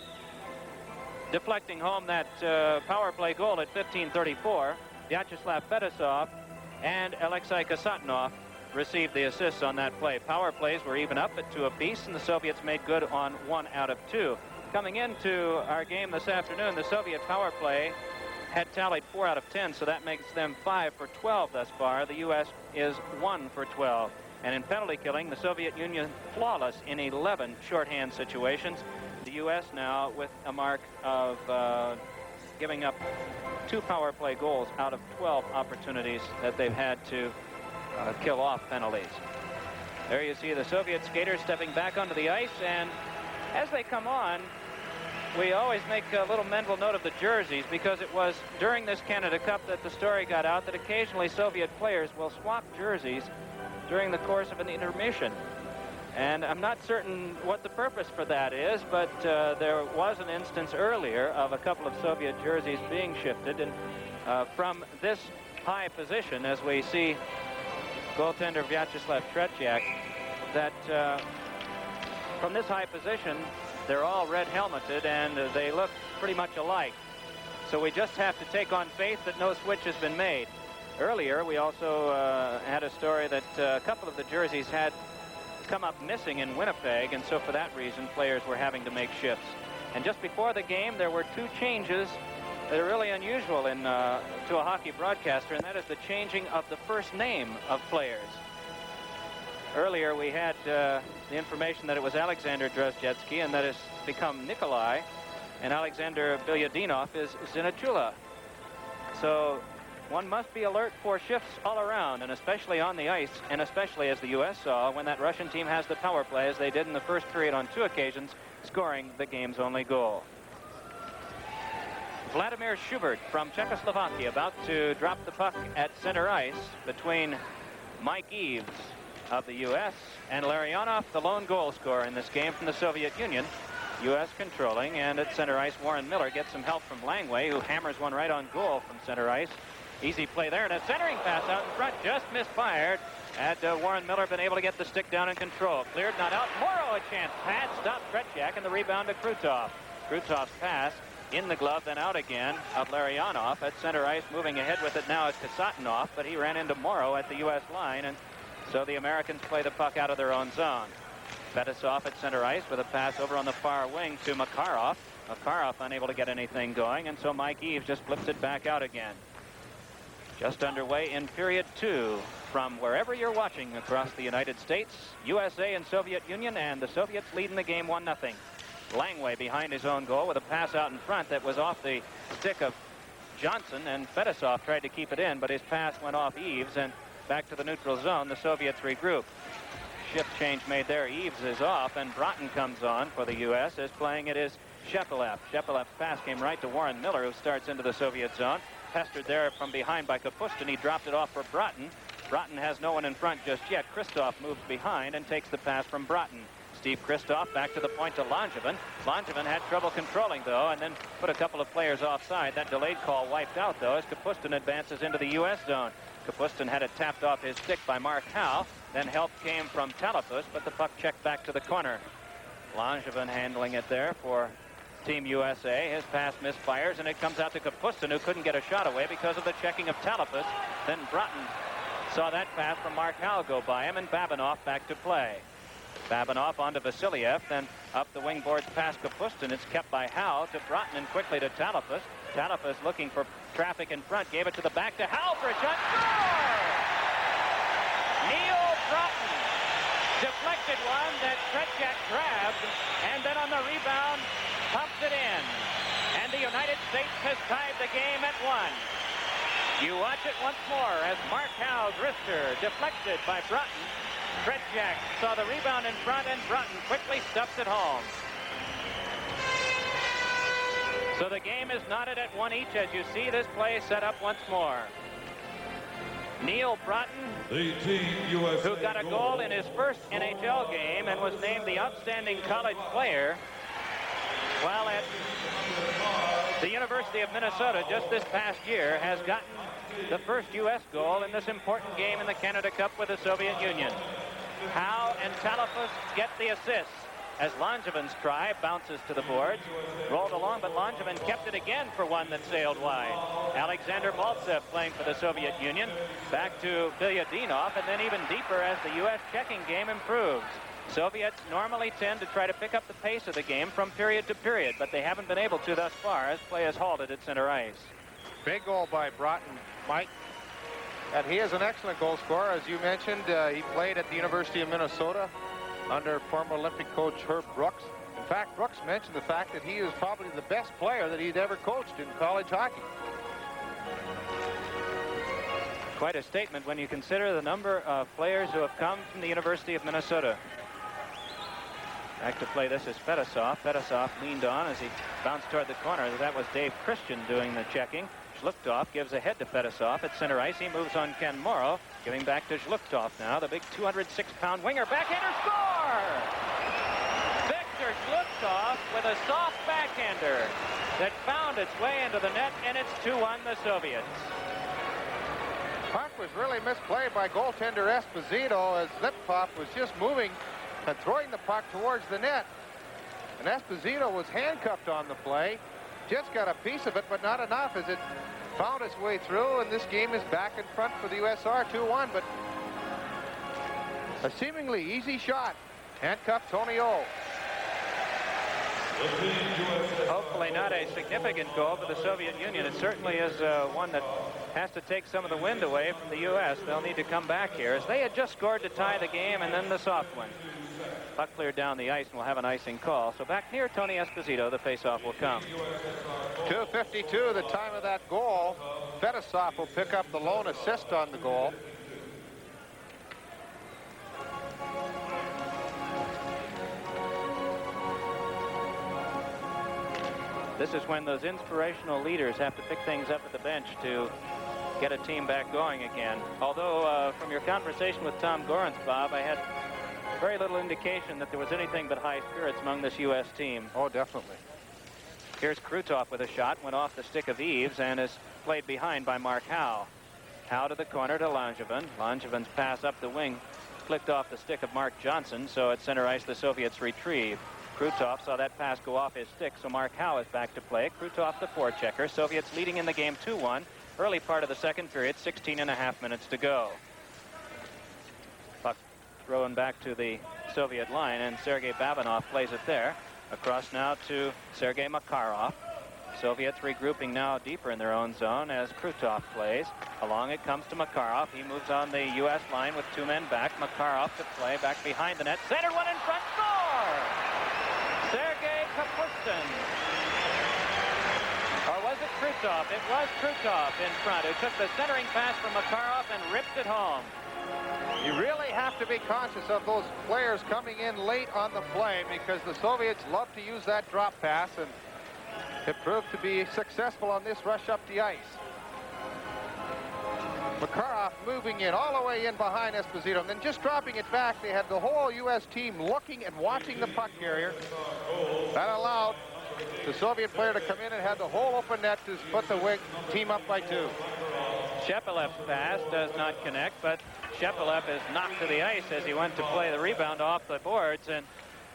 deflecting home that power play goal at 15:34. Vyacheslav Fedosov and Alexei Kasatnov received the assists on that play. Power plays were even up at 2 apiece, and the Soviets made good on 1 out of 2. Coming into our game this afternoon, the Soviet power play had tallied 4 out of 10, so that makes them 5 for 12 thus far. The U.S. is 1 for 12. And in penalty killing, the Soviet Union flawless in 11 shorthand situations. The U.S. now with a mark of giving up 2 power play goals out of 12 opportunities that they've had to kill off penalties. There you see the Soviet skaters stepping back onto the ice, and as they come on, we always make a little mental note of the jerseys, because it was during this Canada Cup that the story got out that occasionally Soviet players will swap jerseys during the course of an intermission. And I'm not certain what the purpose for that is, but there was an instance earlier of a couple of Soviet jerseys being shifted, and from this high position, as we see goaltender Vyacheslav Tretiak, that from this high position, they're all red helmeted, and they look pretty much alike. So we just have to take on faith that no switch has been made. Earlier, we also had a story that a couple of the jerseys had come up missing in Winnipeg, and so for that reason, players were having to make shifts. And just before the game, there were 2 changes that are really unusual to a hockey broadcaster, and that is the changing of the first name of players. Earlier we had the information that it was Alexander Drozdetsky, and that has become Nikolai, and Alexander Bilyadinov is Zinachula. So one must be alert for shifts all around, and especially on the ice, and especially, as the U.S. saw, when that Russian team has the power play, as they did in the first period on 2 occasions, scoring the game's only goal. Vladimir Schubert from Czechoslovakia about to drop the puck at center ice between Mike Eves of the U.S. and Larionov, the lone goal scorer in this game from the Soviet Union. U.S. controlling, and at center ice, Warren Miller gets some help from Langway, who hammers one right on goal from center ice. Easy play there, and a centering pass out in front, just misfired. Had Warren Miller been able to get the stick down in control. Cleared, not out. Morrow a chance. Pad stopped Tretiak, and the rebound to Krutov. Krutov's pass in the glove, then out again of Larionov at center ice. Moving ahead with it now is Kasatonov, but he ran into Morrow at the U.S. line, and so the Americans play the puck out of their own zone. Fetisov at center ice with a pass over on the far wing to Makarov. Makarov unable to get anything going, and so Mike Eves just flips it back out again. Just underway in period 2 from wherever you're watching across the United States, USA and Soviet Union, and the Soviets leading the game 1-0. Langway behind his own goal with a pass out in front that was off the stick of Johnson, and Fetisov tried to keep it in, but his pass went off Eves, and back to the neutral zone. The Soviets regroup. Shift change made there. Eves is off, and Broughton comes on for the U.S. As playing it is Shepelev. Shepelev's pass came right to Warren Miller, who starts into the Soviet zone. Pestered there from behind by Kapustin. He dropped it off for Broughton. Broughton has no one in front just yet. Christoph moves behind and takes the pass from Broughton. Steve Christoph back to the point to Langevin. Langevin had trouble controlling, though, and then put a couple of players offside. That delayed call wiped out, though, as Kapustin advances into the U.S. zone. Kapustin had it tapped off his stick by Mark Howe. Then help came from Talapus, but the puck checked back to the corner. Langevin handling it there for Team USA. His pass misfires, and it comes out to Kapustin, who couldn't get a shot away because of the checking of Talapus. Then Broughton saw that pass from Mark Howe go by him, and Babinov back to play. Babinov onto Vasiliev, then up the wing boards past Kapustin. It's kept by Howe to Broughton and quickly to Talapus. Talapus looking for traffic in front, gave it to the back to Howe for a shot. Score! Neil Broughton deflected one that Tretiak grabbed, and then on the rebound pumps it in. And the United States has tied the game at 1. You watch it once more as Mark Howe's wrister deflected by Broughton. Tretiak saw the rebound in front, and Broughton quickly stuffs it home. So the game is knotted at 1 each as you see this play set up once more. Neil Broughton, who got a goal in his first NHL game and was named the outstanding college player, while at the University of Minnesota just this past year, has gotten the first U.S. goal in this important game in the Canada Cup with the Soviet Union. Howe and Talapus get the assists as Langevin's try bounces to the boards. Rolled along, but Langevin kept it again for one that sailed wide. Alexander Maltsev playing for the Soviet Union. Back to Bilyadinov, and then even deeper as the U.S. checking game improves. Soviets normally tend to try to pick up the pace of the game from period to period, but they haven't been able to thus far as play is halted at center ice. Big goal by Broughton, Mike. And he is an excellent goal scorer. As you mentioned, he played at the University of Minnesota under former Olympic coach Herb Brooks. In fact, Brooks mentioned the fact that he was probably the best player that he'd ever coached in college hockey. Quite a statement when you consider the number of players who have come from the University of Minnesota. Back to play this is Fetisov. Fetisov leaned on as he bounced toward the corner. That was Dave Christian doing the checking. Zhluktov gives a head to Fetisov at center ice. He moves on Ken Morrow, giving back to Zhluktov now, the big 206-pound winger. Backhander score! Victor Zhluktov with a soft backhander that found its way into the net, and it's 2-1 the Soviets. Puck was really misplayed by goaltender Esposito as Zhluktov was just moving and throwing the puck towards the net. And Esposito was handcuffed on the play. Just got a piece of it, but not enough as it found its way through, and this game is back in front for the USSR 2-1, but a seemingly easy shot. Handcuffed Tony O. Hopefully not a significant goal for the Soviet Union. It certainly is one that has to take some of the wind away from the U.S. They'll need to come back here, as they had just scored to tie the game, and then the soft one. Puck cleared down the ice, and we'll have an icing call. So back near Tony Esposito, the faceoff will come. 2:52, the time of that goal. Fedosov will pick up the lone assist on the goal. This is when those inspirational leaders have to pick things up at the bench to get a team back going again. Although from your conversation with Tom Gorence, Bob, I had very little indication that there was anything but high spirits among this U.S. team. Oh, definitely. Here's Krutov with a shot, went off the stick of Eves and is played behind by Mark Howe. Howe to the corner to Langevin. Langevin's pass up the wing flicked off the stick of Mark Johnson, so at center ice the Soviets retrieve. Krutov saw that pass go off his stick, so Mark Howe is back to play. Krutov the forechecker. Soviets leading in the game 2-1. Early part of the second period, 16.5 minutes to go. Puck thrown back to the Soviet line, and Sergei Babanov plays it there. Across now to Sergei Makarov. Soviets regrouping now deeper in their own zone as Krutov plays. Along it comes to Makarov. He moves on the U.S. line with 2 men back. Makarov to play back behind the net. Centered one in front. Score! Sergei Kapustin. Or was it Krutov? It was Krutov in front, who took the centering pass from Makarov and ripped it home. You really have to be conscious of those players coming in late on the play, because the Soviets love to use that drop pass, and it proved to be successful on this rush up the ice. Makarov moving in all the way in behind Esposito, and then just dropping it back. They had the whole U.S. team looking and watching the puck carrier. That allowed the Soviet player to come in and had the whole open net to put the team up by 2. Shepelev's pass does not connect, but Shepelev is knocked to the ice as he went to play the rebound off the boards, and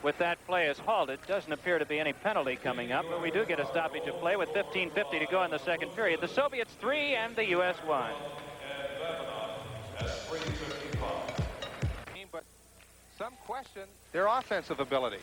with that play is halted. Doesn't appear to be any penalty coming up, but we do get a stoppage of play with 15:50 to go in the second period. The Soviets 3 and the U.S. 1. But some question their offensive ability.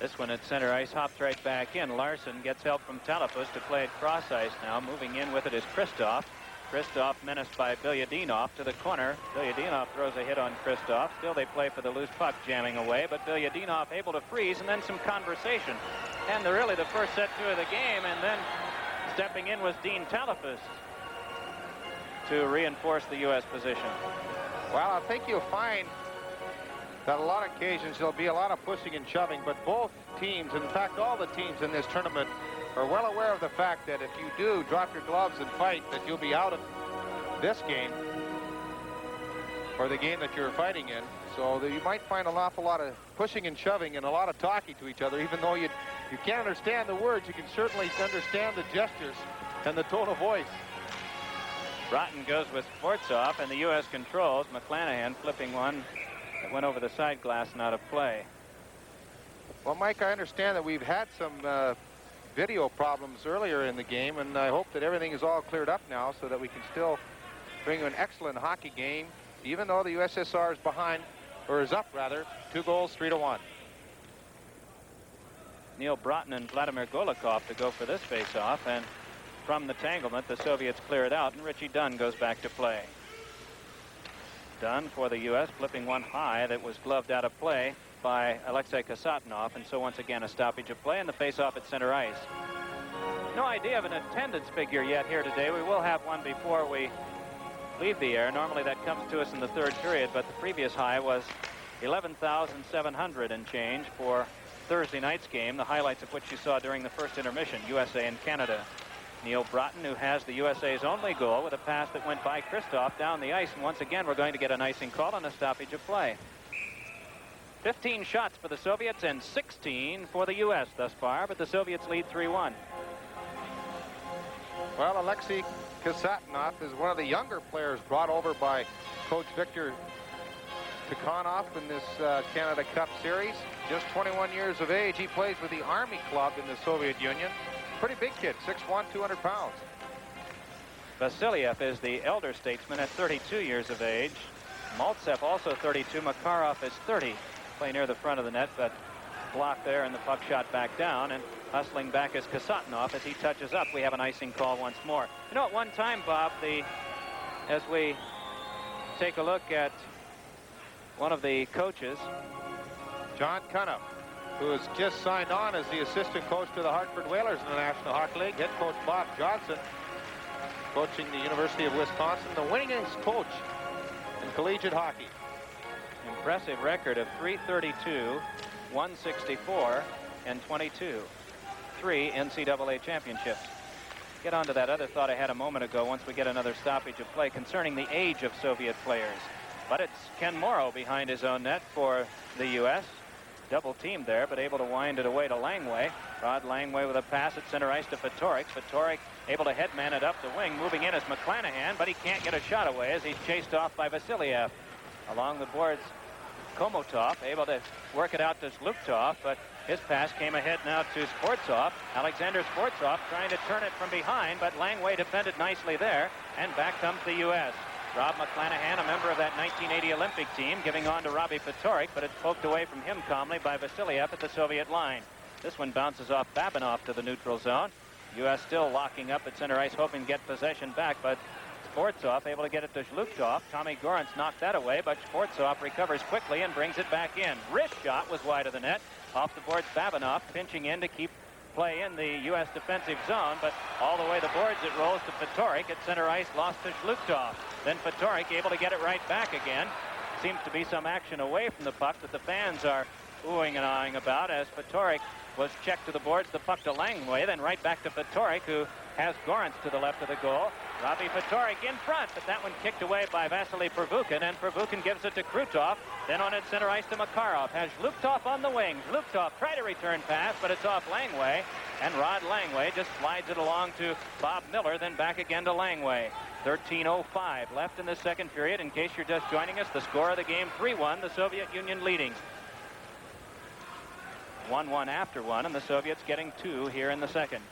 This one at center ice hops right back in. Larson gets help from Talapus to play it cross ice now. Moving in with it is Christoph. Christoph menaced by Bilyadinov to the corner. Bilyadinov throws a hit on Christoph. Still they play for the loose puck, jamming away, but Bilyadinov able to freeze, and then some conversation. And really the first set two of the game, and then stepping in was Dean Talapus to reinforce the U.S. position. Well, I think you'll find that a lot of occasions there'll be a lot of pushing and shoving, but both teams, in fact all the teams in this tournament, are well aware of the fact that if you do drop your gloves and fight, that you'll be out of this game or the game that you're fighting in. So that you might find an awful lot of pushing and shoving and a lot of talking to each other. Even though you can't understand the words, you can certainly understand the gestures and the tone of voice. Broughton goes with Sportsoff, and the U.S. controls. McClanahan flipping one that went over the side glass and out of play. Well, Mike, I understand that we've had some video problems earlier in the game, and I hope that everything is all cleared up now so that we can still bring an excellent hockey game, even though the USSR is behind, or is up rather, 2 goals, 3-1. Neil Broughton and Vladimir Golikov to go for this face-off, and from the tanglement the Soviets clear it out, and Richie Dunn goes back to play. Dunn for the U.S. flipping one high that was gloved out of play by Alexei Kasatnov, and so once again a stoppage of play and the face-off at center ice. No idea of an attendance figure yet here today. We will have one before we leave the air. Normally that comes to us in the third period, but the previous high was 11,700 and change for Thursday night's game, the highlights of which you saw during the first intermission, USA and Canada. Neil Broughton, who has the USA's only goal with a pass that went by Christoph down the ice, and once again we're going to get an icing call and a stoppage of play. 15 shots for the Soviets and 16 for the U.S. thus far, but the Soviets lead 3-1. Well, Alexei Kasatnov is one of the younger players brought over by Coach Victor Tikhonov in this Canada Cup Series. Just 21 years of age. He plays with the Army Club in the Soviet Union. Pretty big kid, 6'1", 200 pounds. Vasiliev is the elder statesman at 32 years of age. Maltsev also 32. Makarov is 30. Play near the front of the net, but block there, and the puck shot back down, and hustling back is Kasatnov as he touches up. We have an icing call once more. You know, at one time, Bob, as we take a look at one of the coaches, John Cunningham, who has just signed on as the assistant coach to the Hartford Whalers in the National Hockey League. Head coach Bob Johnson, coaching the University of Wisconsin, the winningest coach in collegiate hockey. Impressive record of .332, 164, and 22. 3 NCAA championships. Get on to that other thought I had a moment ago once we get another stoppage of play concerning the age of Soviet players. But it's Ken Morrow behind his own net for the U.S. Double teamed there, but able to wind it away to Langway. Rod Langway with a pass at center ice to Fatorik. Fatorik able to headman it up the wing. Moving in is McClanahan, but he can't get a shot away as he's chased off by Vasiliev. Along the boards, Komotov able to work it out to Zluktov, but his pass came ahead now to Sportsov. Alexander Sportsov trying to turn it from behind, but Langway defended nicely there, and back comes the U.S. Rob McClanahan, a member of that 1980 Olympic team, giving on to Robbie Fatorik, but it's poked away from him calmly by Vasiliev at the Soviet line. This one bounces off Babinov to the neutral zone. U.S. still locking up at center ice, hoping to get possession back, but Sportsov able to get it to Zluktov. Tommy Gorentz knocked that away, but Sportsov recovers quickly and brings it back in. Wrist shot was wide of the net. Off the boards, Babinov pinching in to keep play in the U.S. defensive zone, but all the way the boards it rolls to Fatorik at center ice, lost to Zluktov. Then Fatorik able to get it right back again. Seems to be some action away from the puck that the fans are oohing and eyeing about as Fatorik was checked to the boards, the puck to Langway, then right back to Fatorik, who has Gorentz to the left of the goal. Robbie Fatorik in front, but that one kicked away by Vasily Pervukin, and Pervukin gives it to Krutov. Then on its center ice to Makarov. Has Zluktov on the wing. Zluktov tried to return pass, but it's off Langway, and Rod Langway just slides it along to Bob Miller, then back again to Langway. 13:05 left in the second period. In case you're just joining us, the score of the game 3-1, the Soviet Union leading. 1-1 after one, and the Soviets getting 2 here in the second.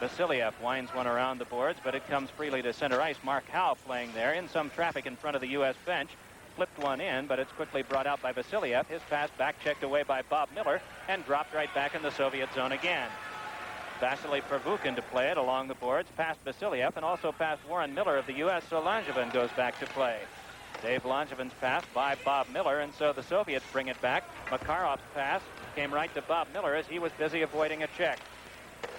Vasiliev winds one around the boards, but it comes freely to center ice. Mark Howe playing there in some traffic in front of the U.S. bench. Flipped one in, but it's quickly brought out by Vasiliev. His pass back checked away by Bob Miller and dropped right back in the Soviet zone again. Vasily Pervukin to play it along the boards, past Vasiliev and also past Warren Miller of the U.S., so Langevin goes back to play. Dave Langevin's pass by Bob Miller, and so the Soviets bring it back. Makarov's pass came right to Bob Miller as he was busy avoiding a check.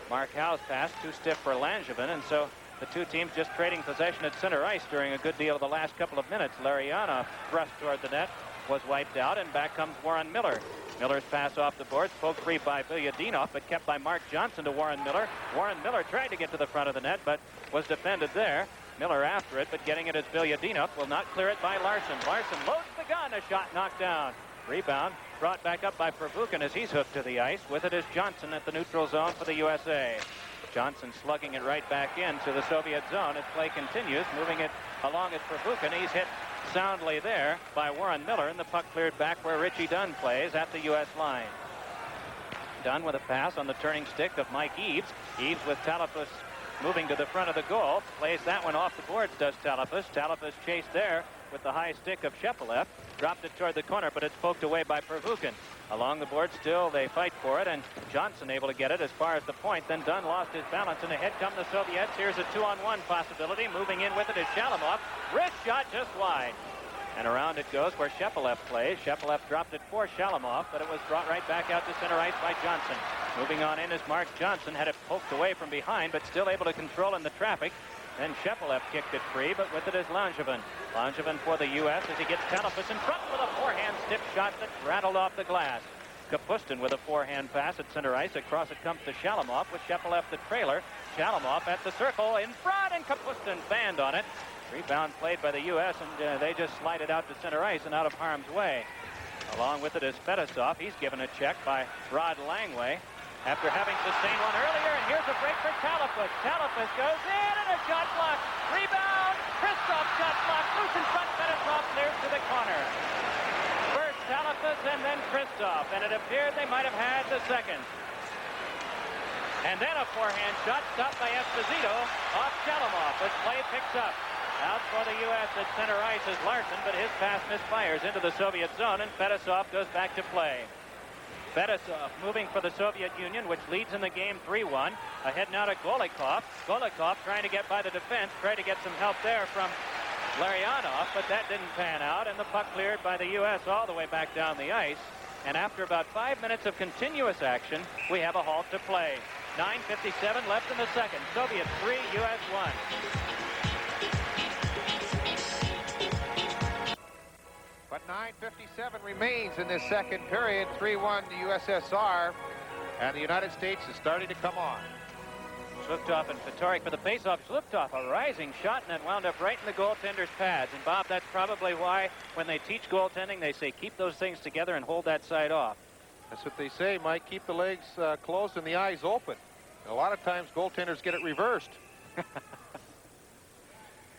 Mark Howe's pass too stiff for Langevin, and so the two teams just trading possession at center ice during a good deal of the last couple of minutes. Larionov thrust toward the net, was wiped out, and back comes Warren Miller. Miller's pass off the boards, poked free by Vilyadinov, but kept by Mark Johnson to Warren Miller. Warren Miller tried to get to the front of the net, but was defended there. Miller after it, but getting it as Vilyadinov will not clear it by Larson. Larson loads the gun, a shot knocked down. Rebound brought back up by Pervukin as he's hooked to the ice. With it is Johnson at the neutral zone for the USA. Johnson slugging it right back into the Soviet zone as play continues, moving it along as Pervukin. He's hit soundly there by Warren Miller, and the puck cleared back where Richie Dunn plays at the U.S. line. Dunn with a pass on the turning stick of Mike Eaves. Eaves with Talipus moving to the front of the goal. Plays that one off the boards, does Talipus. Talipus chased there with the high stick of Shepelev. Dropped it toward the corner, but it's poked away by Pervukin. Along the board still, they fight for it, and Johnson able to get it as far as the point. Then Dunn lost his balance, and ahead come the Soviets. Here's a 2-on-1 possibility. Moving in with it is Shalamov. Wrist shot just wide. And around it goes where Shepelev plays. Shepelev dropped it for Shalamov, but it was brought right back out to center ice by Johnson. Moving on in is Mark Johnson. Had it poked away from behind, but still able to control in the traffic. Then Shepelev kicked it free, but with it is Langevin. Langevin for the U.S. as he gets Talipus in front with a forehand stiff shot that rattled off the glass. Kapustin with a forehand pass at center ice. Across it comes to Shalamov with Shepelev the trailer. Shalamov at the circle in front, and Kapustin banned on it. Rebound played by the U.S., and they just slide it out to center ice and out of harm's way. Along with it is Fedosov. He's given a check by Rod Langway after having sustained one earlier, and here's a break for Talipus. Talipus goes in, and a shot blocked. Rebound. Christoph shot blocked. Loose in front. Fedosov clears to the corner. First Talipus and then Christoph, and it appeared they might have had the second. And then a forehand shot stopped by Esposito off Shalamov as play picks up. Out for the U.S. at center ice is Larson, but his pass misfires into the Soviet zone, and Fedosov goes back to play. Fedosov moving for the Soviet Union, which leads in the game 3-1. Ahead now to Golikov. Golikov trying to get by the defense, trying to get some help there from Larionov, but that didn't pan out, and the puck cleared by the U.S. all the way back down the ice. And after about 5 minutes of continuous action, we have a halt to play. 9:57 left in the second. Soviet 3, U.S. 1. But 9:57 remains in this second period. 3-1 to USSR, and the United States is starting to come on. Zhlukov and Fatorik for the faceoff. Zhlukov, a rising shot, and that wound up right in the goaltender's pads. And Bob, that's probably why when they teach goaltending, they say keep those things together and hold that side off. That's what they say, Mike. Keep the legs closed and the eyes open. A lot of times goaltenders get it reversed.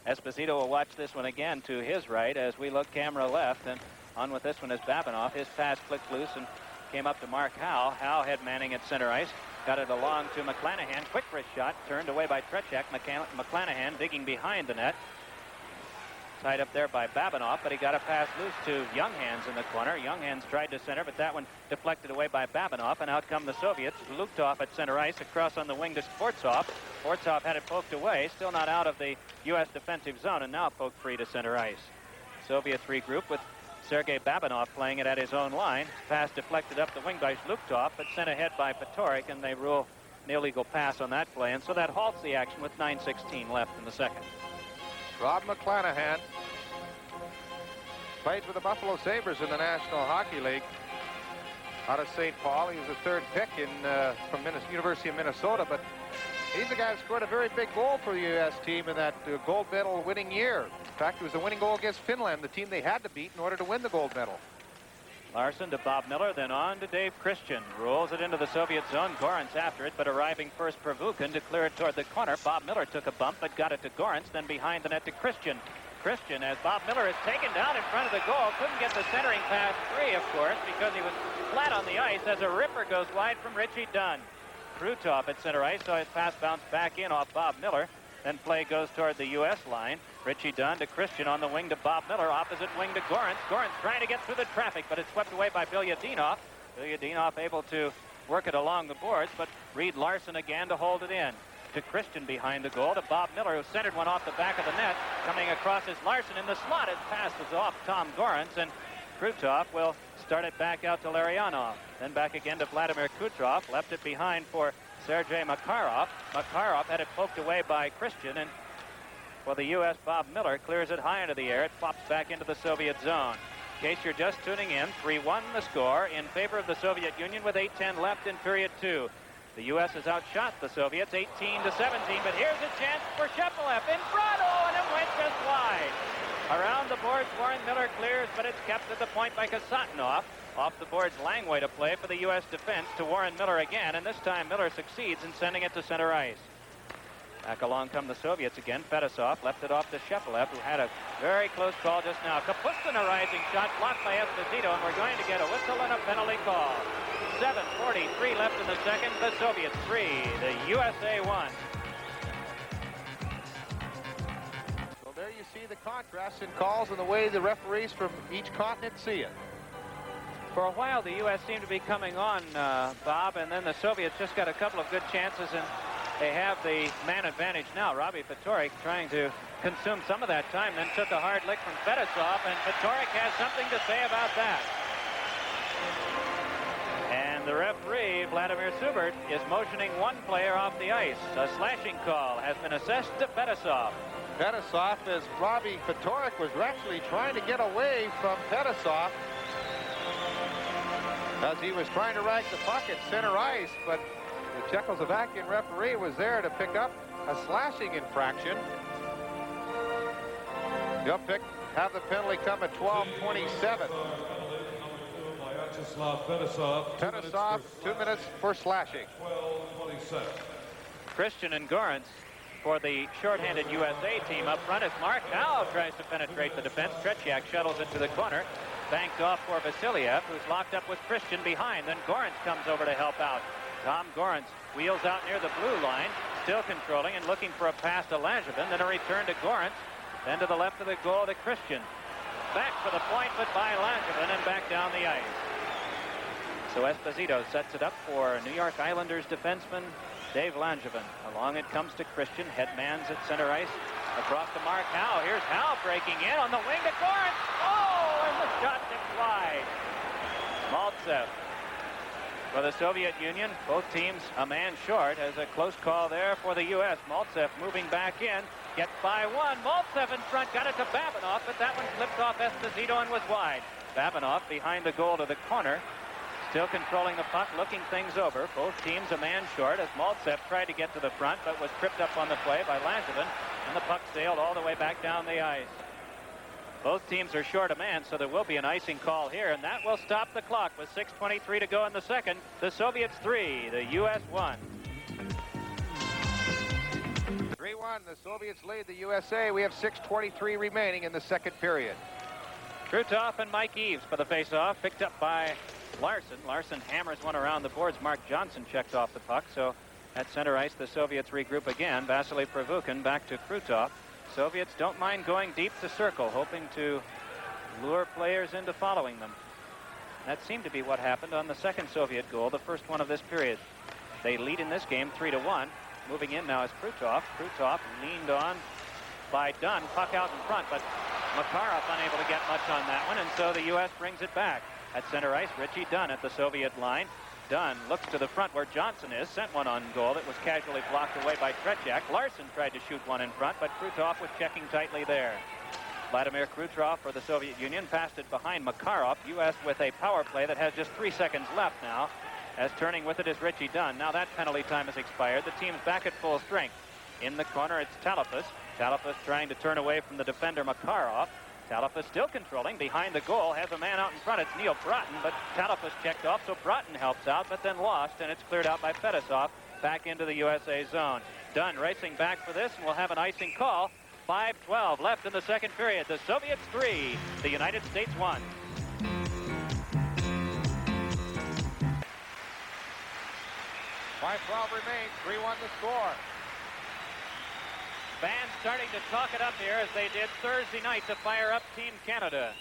Esposito will watch this one again to his right as we look camera left, and on with this one is Babinoff. His pass clicked loose and came up to Mark Howe. Howe head manning at center ice. Got it along to McClanahan. Quick wrist shot turned away by Trechek. McClanahan digging behind the net. Tied up there by Babinoff, but he got a pass loose to Younghans in the corner. Younghans tried to center, but that one deflected away by Babinoff, and out come the Soviets. Luktov at center ice, across on the wing to Sportsov. Sportsov had it poked away, still not out of the U.S. defensive zone, and now poked free to center ice. Soviets regroup with Sergei Babinoff playing it at his own line. Pass deflected up the wing by Luktov, but sent ahead by Fatorik, and they rule an illegal pass on that play, and so that halts the action with 9:16 left in the second. Rob McClanahan played with the Buffalo Sabres in the National Hockey League out of St. Paul. He was a third pick from University of Minnesota, but he's the guy that scored a very big goal for the U.S. team in that gold medal winning year. In fact, it was the winning goal against Finland, the team they had to beat in order to win the gold medal. Larson to Bob Miller, then on to Dave Christian. Rolls it into the Soviet zone. Gorentz after it, but arriving first Pervukin to clear it toward the corner. Bob Miller took a bump, but got it to Gorentz, then behind the net to Christian. Christian, as Bob Miller is taken down in front of the goal, couldn't get the centering pass free, of course, because he was flat on the ice as a ripper goes wide from Richie Dunn. Krutov at center ice saw his pass bounce back in off Bob Miller. Then play goes toward the U.S. line. Richie Dunn to Christian on the wing to Bob Miller. Opposite wing to Gorentz. Gorentz trying to get through the traffic, but it's swept away by Bilyadinov. Bilyadinov able to work it along the boards, but Reed Larson again to hold it in. To Christian behind the goal. To Bob Miller, who centered one off the back of the net. Coming across is Larson in the slot. His pass was off Tom Gorentz, and Krutov will start it back out to Larionov. Then back again to Vladimir Kucherov. Left it behind for Sergei Makarov. Makarov had it poked away by Christian, and for the U.S., Bob Miller clears it high into the air. It pops back into the Soviet zone. In case you're just tuning in, 3-1 the score in favor of the Soviet Union with 8:10 left in period 2. The U.S. has outshot the Soviets 18-17, but here's a chance for Shepelev in front, and it went just wide. Around the boards, Warren Miller clears, but it's kept at the point by Kasatonov. Off the boards, Langway to play for the U.S. defense to Warren Miller again, and this time Miller succeeds in sending it to center ice. Back along come the Soviets again. Fedosov left it off to Shepelev, who had a very close call just now. Kapustin, a rising shot, blocked by Esposito, and we're going to get a whistle and a penalty call. 7:43 left in the second. The Soviets 3, the USA 1. So there you see the contrast in calls and the way the referees from each continent see it. For a while, the U.S. seemed to be coming on, Bob, and then the Soviets just got a couple of good chances, and they have the man advantage now. Robbie Fatorik trying to consume some of that time, then took a hard lick from Fedosov, and Fatorik has something to say about that. And the referee, Vladimir Subert, is motioning one player off the ice. A slashing call has been assessed to Fedosov. Fedosov, as Robbie Fatorik was actually trying to get away from Fedosov as he was trying to rag the puck at center ice, but the Czechoslovakian referee was there to pick up a slashing infraction. He'll have the penalty come at 12:27. Fedosov, 2 minutes for slashing. 12:27. Christian and Gorentz for the shorthanded USA team up front as Mark now tries to penetrate the defense. Tretiak shuttles it to the corner. Banked off for Vasiliev, who's locked up with Christian behind. Then Gorentz comes over to help out. Tom Gorentz wheels out near the blue line, still controlling and looking for a pass to Langevin. Then a return to Gorentz. Then to the left of the goal to Christian. Back for the point, but by Langevin and back down the ice. So Esposito sets it up for New York Islanders defenseman Dave Langevin. Along it comes to Christian. Headman's at center ice. Across to Mark Howe. Here's Howe breaking in on the wing to Goran. Oh, and the shot tipped wide. Maltsev for the Soviet Union. Both teams a man short, as a close call there for the U.S. Maltsev moving back in. Gets by one. Maltsev in front. Got it to Babinoff, but that one slipped off Esposito and was wide. Babinoff behind the goal to the corner. Still controlling the puck, looking things over. Both teams a man short as Maltsev tried to get to the front, but was tripped up on the play by Langevin, and the puck sailed all the way back down the ice. Both teams are short a man, so there will be an icing call here, and that will stop the clock with 6:23 to go in the second. The Soviets 3, the U.S. 1. 3-1, the Soviets lead the USA. We have 6:23 remaining in the second period. Krutov and Mike Eaves for the faceoff, picked up by Larson. Larson hammers one around the boards. Mark Johnson checked off the puck. So at center ice, the Soviets regroup again. Vasily Prevukin back to Krutov. Soviets don't mind going deep to circle, hoping to lure players into following them. That seemed to be what happened on the second Soviet goal, the first one of this period. They lead in this game 3-1. Moving in now is Krutov. Krutov leaned on by Dunn. Puck out in front, but Makarov unable to get much on that one, and so the U.S. brings it back. At center ice, Richie Dunn at the Soviet line. Dunn looks to the front where Johnson is, sent one on goal that was casually blocked away by Tretiak. Larson tried to shoot one in front, but Krutov was checking tightly there. Vladimir Krutov for the Soviet Union passed it behind Makarov. U.S. with a power play that has just 3 seconds left now, as turning with it is Richie Dunn. Now that penalty time has expired. The team's back at full strength. In the corner, it's Talafas. Talafas trying to turn away from the defender Makarov. Talafas still controlling behind the goal, has a man out in front. It's Neil Broughton, but Talafas checked off, so Broughton helps out, but then lost, and it's cleared out by Fedosov back into the USA zone. Dunn racing back for this, and we'll have an icing call. 5:12 left in the second period. The Soviets 3, the United States 1. .5:12 remains, 3-1 the score. Fans starting to talk it up here as they did Thursday night to fire up Team Canada.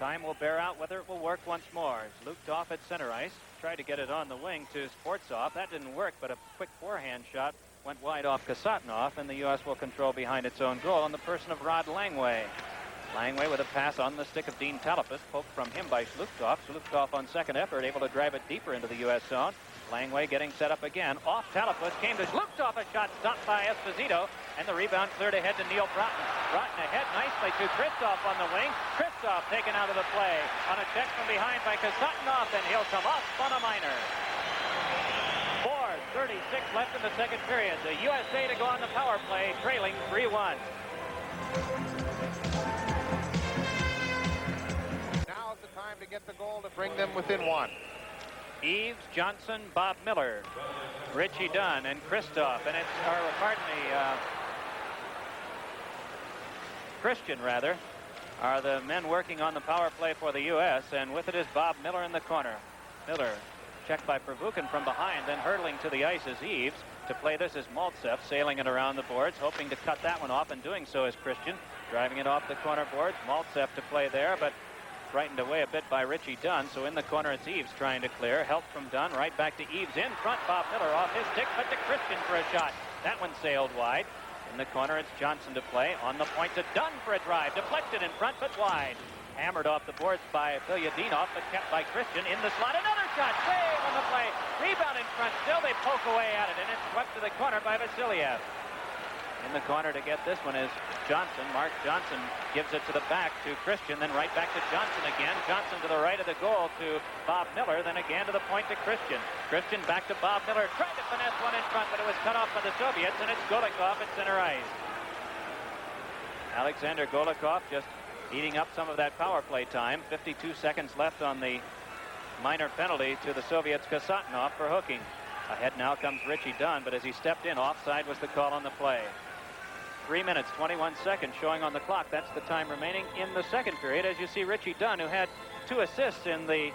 Time will bear out whether it will work once more. It's looped off at center ice. Tried to get it on the wing to Sportsov. That didn't work, but a quick forehand shot went wide off Kasatnov, and the U.S. will control behind its own goal in the person of Rod Langway. Langway with a pass on the stick of Dean Talafas, poked from him by Slukov. Slukov on second effort, able to drive it deeper into the U.S. zone. Langway getting set up again. Off Talafas came to Slukov, a shot stopped by Esposito, and the rebound cleared ahead to Neil Broughton. Broughton ahead nicely to Christoph on the wing. Christoph taken out of the play on a check from behind by Kasatnov, and he'll come off on a minor. 4:36 left in the second period. The USA to go on the power play, trailing 3-1. Now is the time to get the goal to bring them within one. Eaves, Johnson, Bob Miller, Richie Dunn, and Christoph, and it's, Christian rather, are the men working on the power play for the U.S., and with it is Bob Miller in the corner. Miller checked by Prevukin from behind, then hurtling to the ice is Eaves. To play this is Maltsev, sailing it around the boards, hoping to cut that one off, and doing so is Christian, driving it off the corner boards. Maltsev to play there, but frightened away a bit by Richie Dunn, so in the corner it's Eaves trying to clear. Help from Dunn, right back to Eaves in front. Bob Miller off his stick, but to Christian for a shot. That one sailed wide. In the corner it's Johnson to play. On the point to Dunn for a drive. Deflected in front, but wide. Hammered off the boards by Vilyadinov, but kept by Christian. In the slot, another shot. Save on the play. Rebound in front. Still they poke away at it, and it's swept to the corner by Vasiliev. In the corner to get this one is Johnson. Mark Johnson gives it to the back to Christian, then right back to Johnson again. Johnson to the right of the goal to Bob Miller, then again to the point to Christian. Christian back to Bob Miller. Tried to finesse one in front, but it was cut off by the Soviets, and it's Golikov at center ice. Alexander Golikov just eating up some of that power play time. 52 seconds left on the minor penalty to the Soviets' Kasatnov for hooking. Ahead now comes Richie Dunn, but as he stepped in, offside was the call on the play. 3 minutes, 21 seconds showing on the clock. That's the time remaining in the second period, as you see Richie Dunn, who had 2 assists in the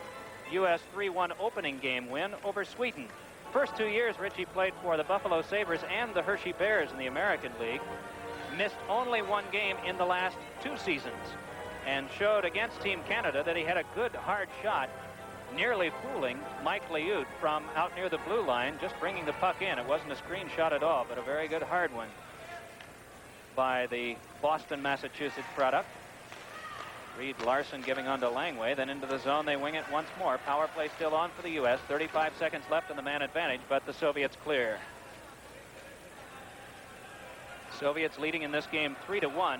U.S. 3-1 opening game win over Sweden. First 2 years Richie played for the Buffalo Sabres and the Hershey Bears in the American League. Missed only 1 game in the last 2 seasons, and showed against Team Canada that he had a good hard shot nearly fooling Mike Liut from out near the blue line, just bringing the puck in. It wasn't a screen shot at all, but a very good hard one by the Boston, Massachusetts product. Reed Larson giving on to Langway, then into the zone. They wing it once more. Power play still on for the U.S. 35 seconds left in the man advantage, but the Soviets clear. Soviets leading in this game 3-1.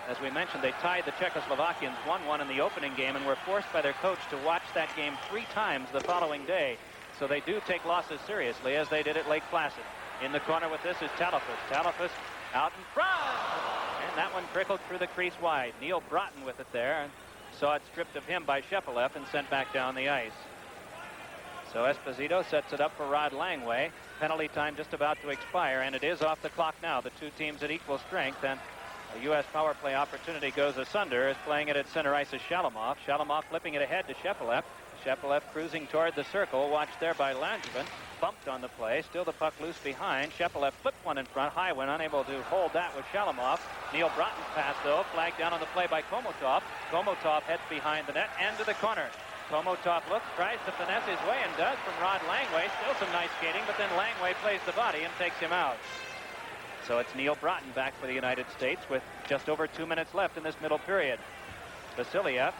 As we mentioned, they tied the Czechoslovakians 1-1 in the opening game and were forced by their coach to watch that game 3 times the following day. So they do take losses seriously, as they did at Lake Placid. In the corner with this is Talafas. Talafas out in front. And that one trickled through the crease wide. Neil Broughton with it there, and saw it stripped of him by Shepelev and sent back down the ice. So Esposito sets it up for Rod Langway. Penalty time just about to expire, and it is off the clock now. The two teams at equal strength, and a U.S. power play opportunity goes asunder as playing it at center ice is Shalamov. Shalamov flipping it ahead to Shepelev. Shepelev cruising toward the circle, watched there by Langevin. Bumped on the play, still the puck loose behind. Shepelev flipped one in front. Highwin unable to hold that with Shalamov. Neil Broughton's pass, though, flagged down on the play by Komotov. Komotov heads behind the net and to the corner. Komotov looks, tries to finesse his way, and does from Rod Langway. Still some nice skating, but then Langway plays the body and takes him out. So it's Neil Broughton back for the United States with just over 2 minutes left in this middle period. Vasiliev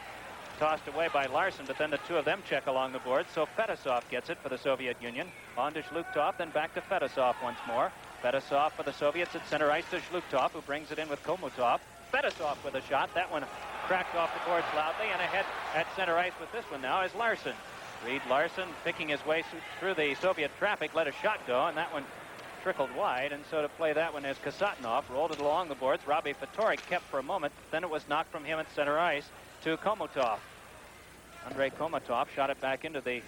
tossed away by Larson, but then the two of them check along the board. So Fedosov gets it for the Soviet Union. On to Zhlukov, then back to Fedosov once more. Fedosov for the Soviets at center ice to Zhlukov, who brings it in with Komotov. Fedosov with a shot. That one cracked off the boards loudly, and ahead at center ice with this one now is Larson. Reed Larson picking his way through the Soviet traffic, let a shot go, and that one trickled wide, and so to play that one is Kasatonov. Rolled it along the boards. Robbie Fatorik kept for a moment, then it was knocked from him at center ice to Komotov. Andrei Komotov shot it back into the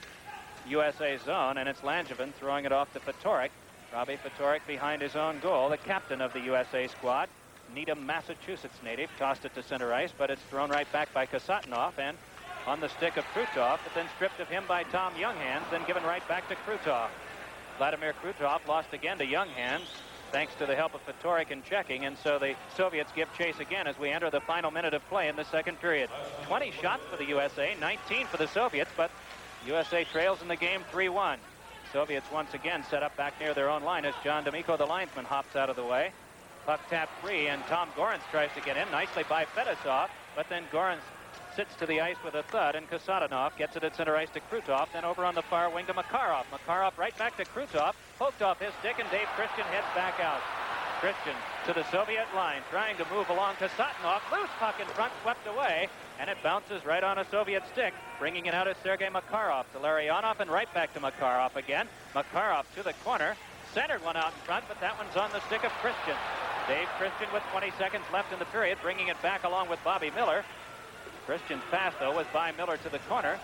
USA zone, and it's Langevin throwing it off to Fatorik. Robbie Fatorik behind his own goal, the captain of the USA squad. Needham, Massachusetts native, tossed it to center ice, but it's thrown right back by Kasatonov, and on the stick of Krutov, but then stripped of him by Tom Younghans, then given right back to Krutov. Vladimir Krutov lost again to Younghans, thanks to the help of Fatorik in checking, and so the Soviets give chase again as we enter the final minute of play in the second period. 20 shots for the USA, 19 for the Soviets, but USA trails in the game 3-1. Soviets once again set up back near their own line as John D'Amico, the linesman, hops out of the way. Puck tapped free, and Tom Gorans tries to get in nicely by Fedosov, but then Gorans sits to the ice with a thud, and Kasatonov gets it at center ice to Krutov, then over on the far wing to Makarov. Makarov right back to Krutov, poked off his stick, and Dave Christian heads back out. Christian to the Soviet line, trying to move along. Kasatonov, loose puck in front, swept away, and it bounces right on a Soviet stick. Bringing it out is Sergei Makarov to Larionov, and right back to Makarov again. Makarov to the corner, centered one out in front, but that one's on the stick of Christian. Dave Christian with 20 seconds left in the period, bringing it back along with Bobby Miller. Christian's pass, though, was by Miller to the corner.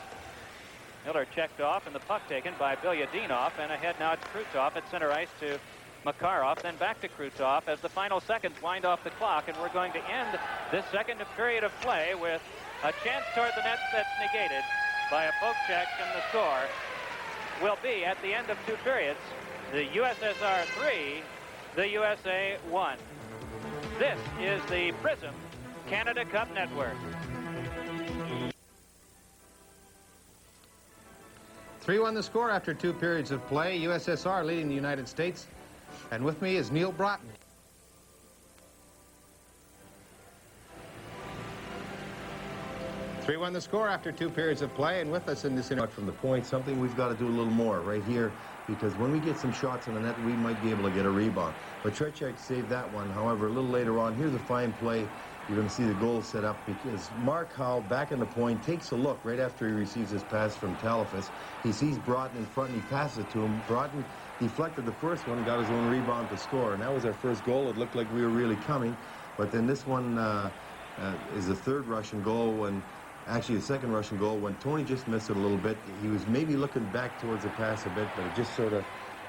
Miller checked off, and the puck taken by Bilyadinov, and ahead now it's Krutov at center ice to Makarov, then back to Krutov as the final seconds wind off the clock, and we're going to end this second period of play with a chance toward the net that's negated by a poke check, and the score will be at the end of 2 periods, the USSR 3, the USA 1. This is the Prism Canada Cup Network. 3-1 the score after 2 periods of play. USSR leading the United States. And with me is Neil Broughton. 3-1 the score after 2 periods of play, and with us in this from the point, something we've got to do a little more right here, because when we get some shots in the net, we might be able to get a rebound. But Tretiak saved that one. However, a little later on, here's a fine play. You're going to see the goal set up because Mark Howe, back in the point, takes a look right after he receives his pass from Talafas. He sees Broughton in front, and he passes it to him. Broughton deflected the first one, got his own rebound to score, and that was our first goal. It looked like we were really coming, but then this one is the third Russian goal, and actually the second Russian goal when Tony just missed it a little bit. He was maybe looking back towards the pass a bit, but it just sort of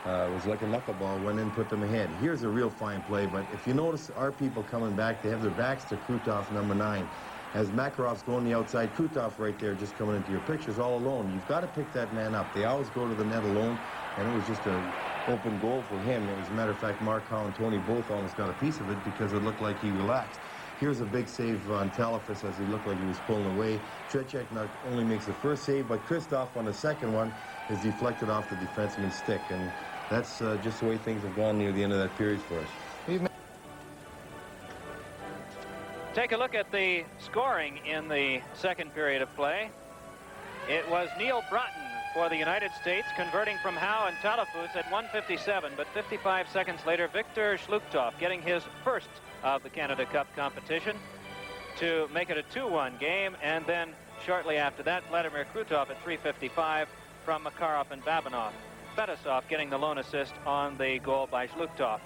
was like a knuckleball, went in, put them ahead. Here's a real fine play, but if you notice our people coming back, they have their backs to Krutov, number 9. As Makarov's going the outside, Krutov right there just coming into your pictures all alone. You've got to pick that man up. They always go to the net alone, and it was just an open goal for him. As a matter of fact, Mark Howe and Tony both almost got a piece of it because it looked like he relaxed. Here's a big save on Talafas as he looked like he was pulling away. Tretiak not only makes the first save, but Christoph on the second one is deflected off the defenseman's stick. And that's just the way things have gone near the end of that period for us. Take a look at the scoring in the second period of play. It was Neil Broughton for the United States, converting from Howe and Talafus at 1:57, but 55 seconds later, Victor Schluchthoff getting his first of the Canada Cup competition to make it a 2-1 game, and then shortly after that, Vladimir Krutov at 3:55 from Makarov and Babinov. Fedosov getting the lone assist on the goal by Schluchthoff.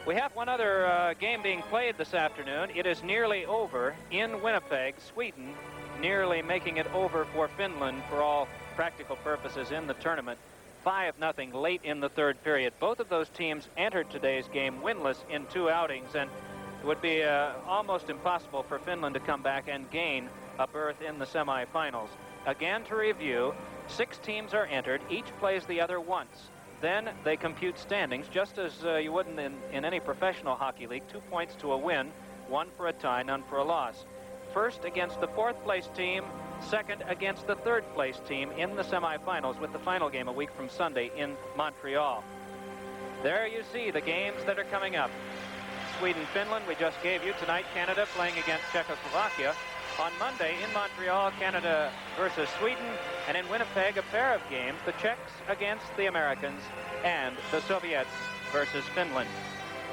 We have one other game being played this afternoon. It is nearly over in Winnipeg, Sweden, nearly making it over for Finland for all practical purposes in the tournament. 5-0 late in the third period. Both of those teams entered today's game winless in 2 outings, and it would be almost impossible for Finland to come back and gain a berth in the semifinals. Again, to review, 6 teams are entered. Each plays the other once. Then they compute standings, just as you would in any professional hockey league. 2 points to a win, 1 for a tie, none for a loss. First against the 4th place team, second against the 3rd place team in the semifinals, with the final game a week from Sunday in Montreal. There you see the games that are coming up. Sweden, Finland, we just gave you. Tonight, Canada playing against Czechoslovakia. On Monday in Montreal, Canada versus Sweden, and in Winnipeg, a pair of games, the Czechs against the Americans and the Soviets versus Finland.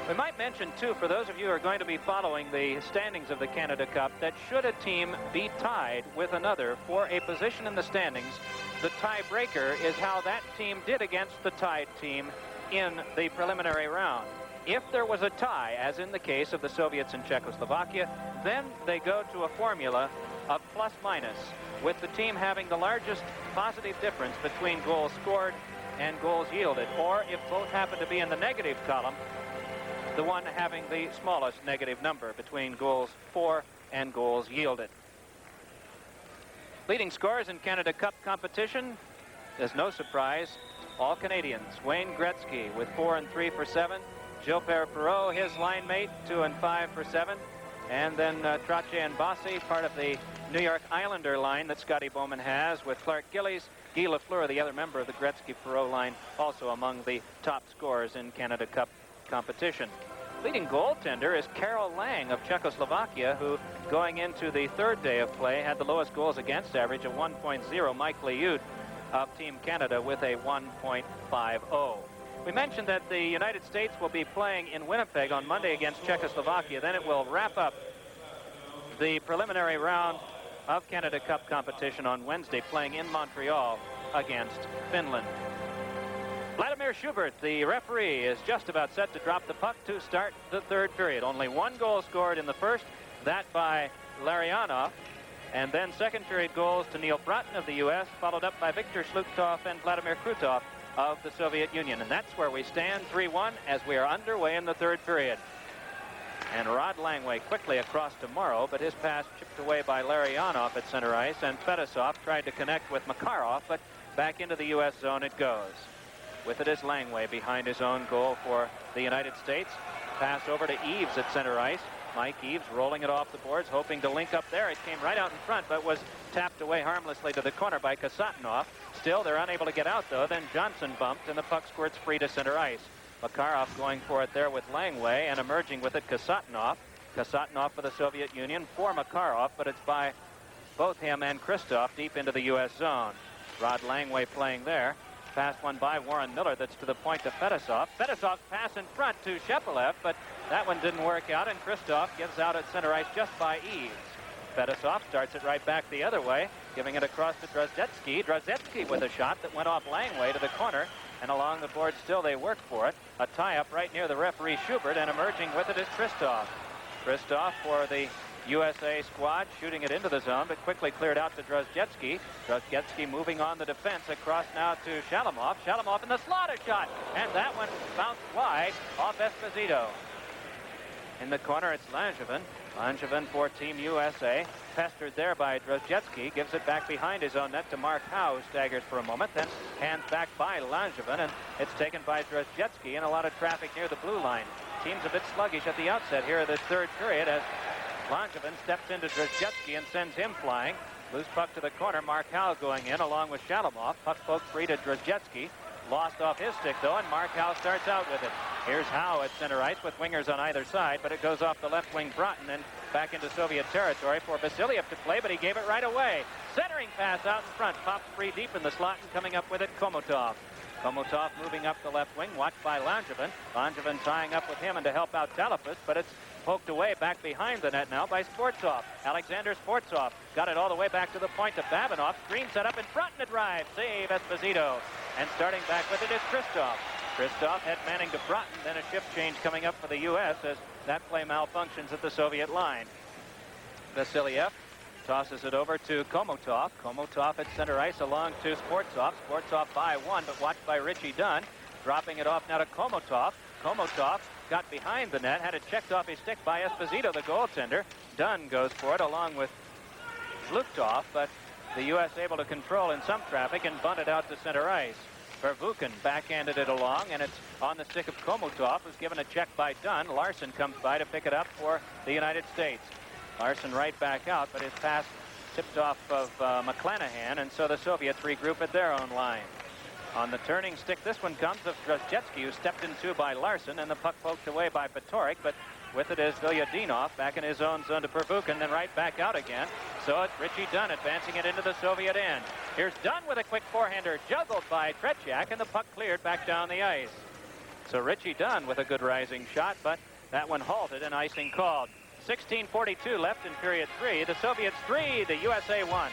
We might mention, too, for those of you who are going to be following the standings of the Canada Cup, that should a team be tied with another for a position in the standings, the tiebreaker is how that team did against the tied team in the preliminary round. If there was a tie, as in the case of the Soviets and Czechoslovakia, then they go to a formula of plus-minus, with the team having the largest positive difference between goals scored and goals yielded, or if both happen to be in the negative column, the one having the smallest negative number between goals for and goals yielded. Leading scorers in Canada Cup competition, there's no surprise, all Canadians. Wayne Gretzky with 4 and 3 for 7. Gilbert Perreault, his line mate, 2 and 5 for 7. And then Trottier and Bossy, part of the New York Islander line that Scotty Bowman has, with Clark Gillies. Guy Lafleur, the other member of the Gretzky-Perreault line, also among the top scorers in Canada Cup competition. Leading goaltender is Carol Lang of Czechoslovakia, who, going into the 3rd day of play, had the lowest goals against average of 1.0. Mike Liut of Team Canada with a 1.50. We mentioned that the United States will be playing in Winnipeg on Monday against Czechoslovakia. Then it will wrap up the preliminary round of Canada Cup competition on Wednesday, playing in Montreal against Finland. Vladimir Schubert, the referee, is just about set to drop the puck to start the 3rd period. Only 1 goal scored in the first, that by Larionov. And then second period goals to Neil Broughton of the U.S., followed up by Victor Schluchthoff and Vladimir Krutov of the Soviet Union. And that's where we stand, 3-1, as we are underway in the 3rd period. And Rod Langway quickly across to Morrow, but his pass chipped away by Larionov at center ice, and Fedosov tried to connect with Makarov, but back into the U.S. zone it goes. With it is Langway behind his own goal for the United States. Pass over to Eaves at center ice. Mike Eaves rolling it off the boards, hoping to link up there. It came right out in front, but was tapped away harmlessly to the corner by Kasatonov. Still, they're unable to get out, though. Then Johnson bumped, and the puck squirts free to center ice. Makarov going for it there with Langway, and emerging with it Kasatonov. Kasatonov for the Soviet Union, for Makarov, but it's by both him and Christoph deep into the U.S. zone. Rod Langway playing there. Pass one by Warren Miller that's to the point to Fedosov. Fedosov pass in front to Shepelev, but that one didn't work out, and Christoph gives out at center ice just by Eaves. Fedosov starts it right back the other way, giving it across to Drozdetsky. Drozdetsky with a shot that went off Langway to the corner, and along the board still they work for it. A tie-up right near the referee Schubert, and emerging with it is Christoph. Christoph for the USA squad, shooting it into the zone, but quickly cleared out to Drozdetsky. Drozdetsky moving on the defense, across now to Shalamov. Shalamov in the slaughter shot, and that one bounced wide off Esposito. In the corner, it's Langevin. Langevin for Team USA. Pestered there by Drozdetsky. Gives it back behind his own net to Mark Howe, who staggers for a moment, then hands back by Langevin, and it's taken by Drozdetsky, and a lot of traffic near the blue line. Team's a bit sluggish at the outset here of this 3rd period, as Langevin steps into Drzezinski and sends him flying. Loose puck to the corner. Mark Howe going in along with Shalamov. Puck poked free to Drzezinski. Lost off his stick, though, and Mark Howe starts out with it. Here's Howe at center ice with wingers on either side, but it goes off the left wing Broughton and back into Soviet territory for Vasiliev to play, but he gave it right away. Centering pass out in front. Pops free deep in the slot, and coming up with it, Komotov. Komotov moving up the left wing, watched by Langevin. Langevin tying up with him and to help out Talafas, but it's poked away back behind the net now by Sportsov. Alexander Sportsov got it all the way back to the point to Babinov. Screen set up in front and a drive. Save Esposito. And starting back with it is Christoph. Christoph head manning to Broughton, then a shift change coming up for the U.S. as that play malfunctions at the Soviet line. Vasiliev tosses it over to Komotov. Komotov at center ice along to Sportsov. Sportsov by one, but watched by Richie Dunn. Dropping it off now to Komotov. Komotov got behind the net, had it checked off his stick by Esposito, the goaltender. Dunn goes for it along with Zlukov, but the U.S. able to control in some traffic and bunt it out to center ice. Vervuken backhanded it along, and it's on the stick of Komotov, who's given a check by Dunn. Larson comes by to pick it up for the United States. Larson right back out, but his pass tipped off of McClanahan, and so the Soviets regroup at their own line. On the turning stick, this one comes of Drzezinski, who stepped into by Larson, and the puck poked away by Patorik, but with it is Vilyadinov back in his own zone to Pervukin, then right back out again. So it's Richie Dunn advancing it into the Soviet end. Here's Dunn with a quick forehander, juggled by Tretiak, and the puck cleared back down the ice. So Richie Dunn with a good rising shot, but that one halted and icing called. 16:42 left in period 3. The Soviets 3, the USA 1.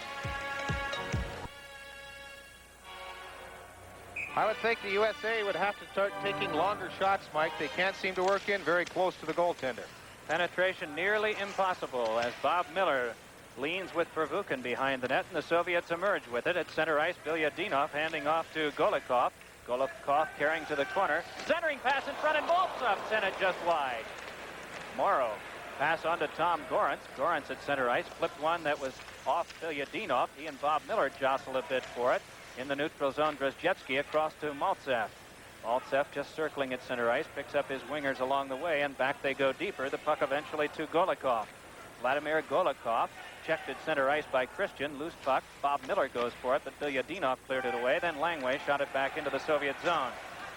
I would think the USA would have to start taking longer shots, Mike. They can't seem to work in very close to the goaltender. Penetration nearly impossible as Bob Miller leans with Pervukin behind the net, and the Soviets emerge with it. At center ice, Vilyadinov handing off to Golikov. Golikov carrying to the corner. Centering pass in front, and Boltsov sent it just wide. Morrow pass on to Tom Gorentz. Gorentz at center ice flipped one that was off Vilyadinov. He and Bob Miller jostle a bit for it. In the neutral zone, Drzezinski across to Maltsev. Maltsev just circling at center ice, picks up his wingers along the way, and back they go deeper. The puck eventually to Golikov. Vladimir Golikov checked at center ice by Christian. Loose puck. Bob Miller goes for it, but Vilyadinov cleared it away. Then Langway shot it back into the Soviet zone.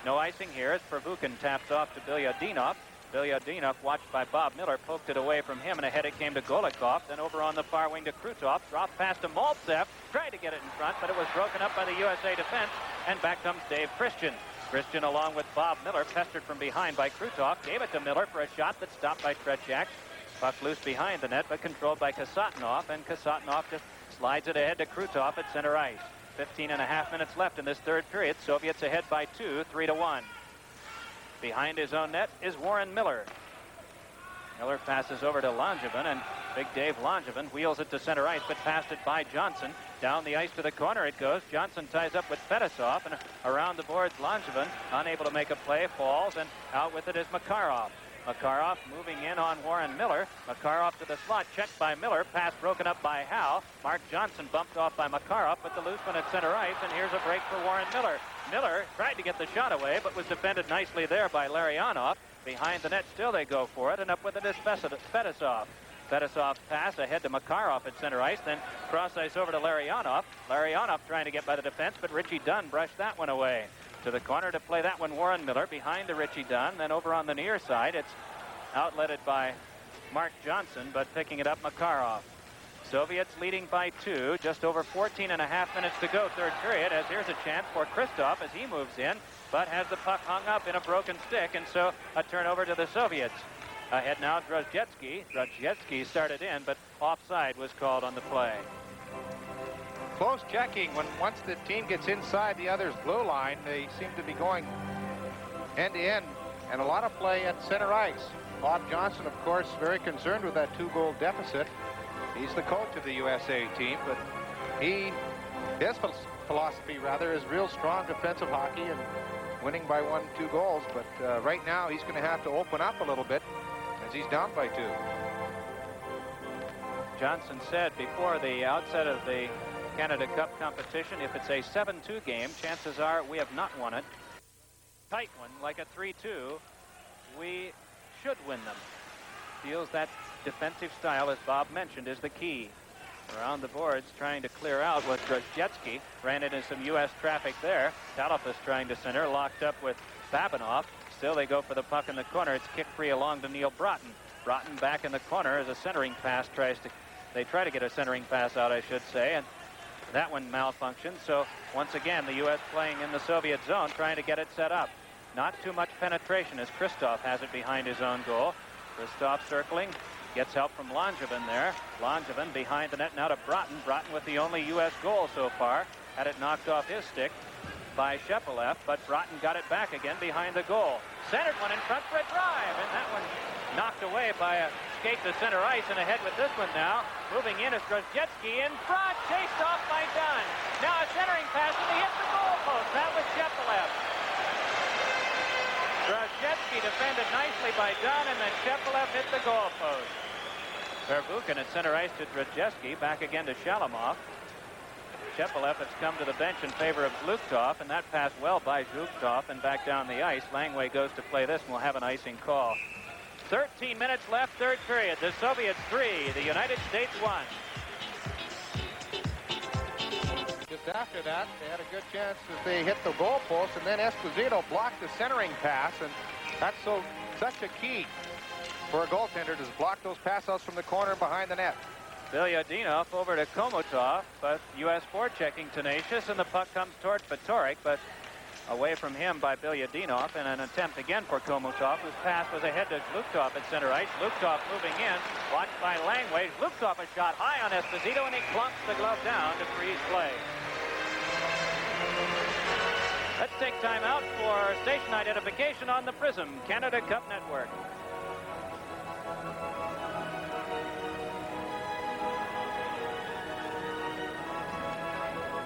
No icing here as Pervukin taps off to Vilyadinov. Vilyadinov, watched by Bob Miller, poked it away from him, and ahead it came to Golikov. Then over on the far wing to Krutov. Dropped past to Maltsev. Tried to get it in front, but it was broken up by the USA defense. And back comes Dave Christian. Christian, along with Bob Miller, pestered from behind by Krutov. Gave it to Miller for a shot that's stopped by Tretiak. Puck loose behind the net, but controlled by Kasatnov. And Kasatnov just slides it ahead to Krutov at center ice. 15.5 minutes left in this third period. Soviets ahead by 2, 3-1. Behind his own net is Warren Miller. Miller passes over to Langevin, and Big Dave Langevin wheels it to center ice, but passed it by Johnson. Down the ice to the corner it goes. Johnson ties up with Fedosov, and around the boards Langevin, unable to make a play, falls, and out with it is Makarov. Makarov moving in on Warren Miller. Makarov to the slot, checked by Miller. Pass broken up by Howe. Mark Johnson bumped off by Makarov, but the loose one at center ice, and here's a break for Warren Miller. Miller tried to get the shot away, but was defended nicely there by Larionov. Behind the net, still they go for it, and up with it is Fedosov. Fedosov's pass ahead to Makarov at center ice, then cross ice over to Larionov. Larionov trying to get by the defense, but Richie Dunn brushed that one away. To the corner to play that one, Warren Miller behind to Richie Dunn. Then over on the near side, it's outletted by Mark Johnson, but picking it up Makarov. Soviets leading by 2, just over 14.5 minutes to go, third period, as here's a chance for Christoph as he moves in, but has the puck hung up in a broken stick, and so a turnover to the Soviets. Ahead now, Drzezinski. Drzezinski started in, but offside was called on the play. Close checking. Once the team gets inside the other's blue line, they seem to be going end to end, and a lot of play at center ice. Bob Johnson, of course, very concerned with that 2-goal deficit. He's the coach of the USA team, but his philosophy rather is real strong defensive hockey and winning by 1-2 goals. But right now he's going to have to open up a little bit as he's down by 2. Johnson said before the outset of the Canada Cup competition, if it's a 7-2 game, chances are we have not won it. Tight one, like a 3-2, we should win them. feels that defensive style, as Bob mentioned, is the key. Around the boards, trying to clear out with Drozhetsky. Ran into some U.S. traffic there. Talafas trying to center, locked up with Babinoff. Still, they go for the puck in the corner. It's kicked free along to Neil Broughton. Broughton back in the corner as a centering pass they try to get a centering pass out, I should say, and that one malfunctioned. So once again, the U.S. playing in the Soviet zone, trying to get it set up. Not too much penetration as Christoph has it behind his own goal. Christoph circling, gets help from Langevin there. Langevin behind the net now to Broughton. Broughton with the only U.S. goal so far. Had it knocked off his stick by Shepelev, but Broughton got it back again behind the goal. Centered one in front for a drive, and that one knocked away by a skate to center ice, and ahead with this one now. Moving in is Drozhetsky in front, chased off by Dunn. Now a centering pass, and he hits the goal post. That was Shepelev. Drozhetsky defended nicely by Dunn, and then Shepelev hit the goal post. Verbuchen at center ice to Drozhetsky, back again to Shalamov. Shepelev has come to the bench in favor of Zluktov, and that passed well by Zluktov and back down the ice. Langway goes to play this and will have an icing call. 13 minutes left, third period. The Soviets 3, the United States 1. Just after that, they had a good chance that they hit the goal post, and then Esposito blocked the centering pass, and that's such a key for a goaltender to block those pass-outs from the corner behind the net. Bilyadinov over to Komotov, but U.S. forechecking tenacious, and the puck comes towards Batorik, but away from him by Bilyadinov, and an attempt again for Komotov, whose pass was ahead to Zluktov at center ice. Zluktov moving in, watched by Langway. Zluktov a shot high on Esposito, and he clumps the glove down to freeze play. Let's take time out for station identification on the Prism Canada Cup Network.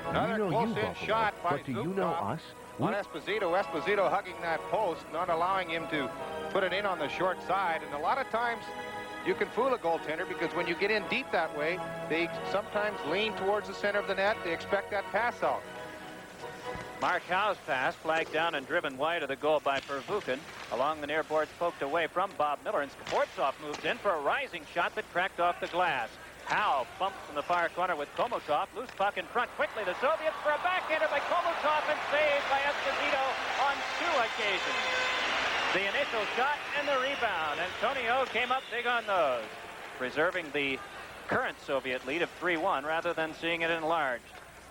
Another close-in shot by but do you know Zluktov us? on Esposito. Esposito hugging that post, not allowing him to put it in on the short side. And a lot of times you can fool a goaltender because when you get in deep that way, they sometimes lean towards the center of the net. They expect that pass out. Mark Howe's pass flagged down and driven wide of the goal by Verbuchen. Along the near boards, poked away from Bob Miller, and Skvortsov moves in for a rising shot that cracked off the glass. Howe bumps from the far corner with Komotov. Loose puck in front quickly. The Soviets for a backhander by Komotov and saved by Esposito on 2 occasions. The initial shot and the rebound. Antonio came up big on those, preserving the current Soviet lead of 3-1 rather than seeing it enlarged.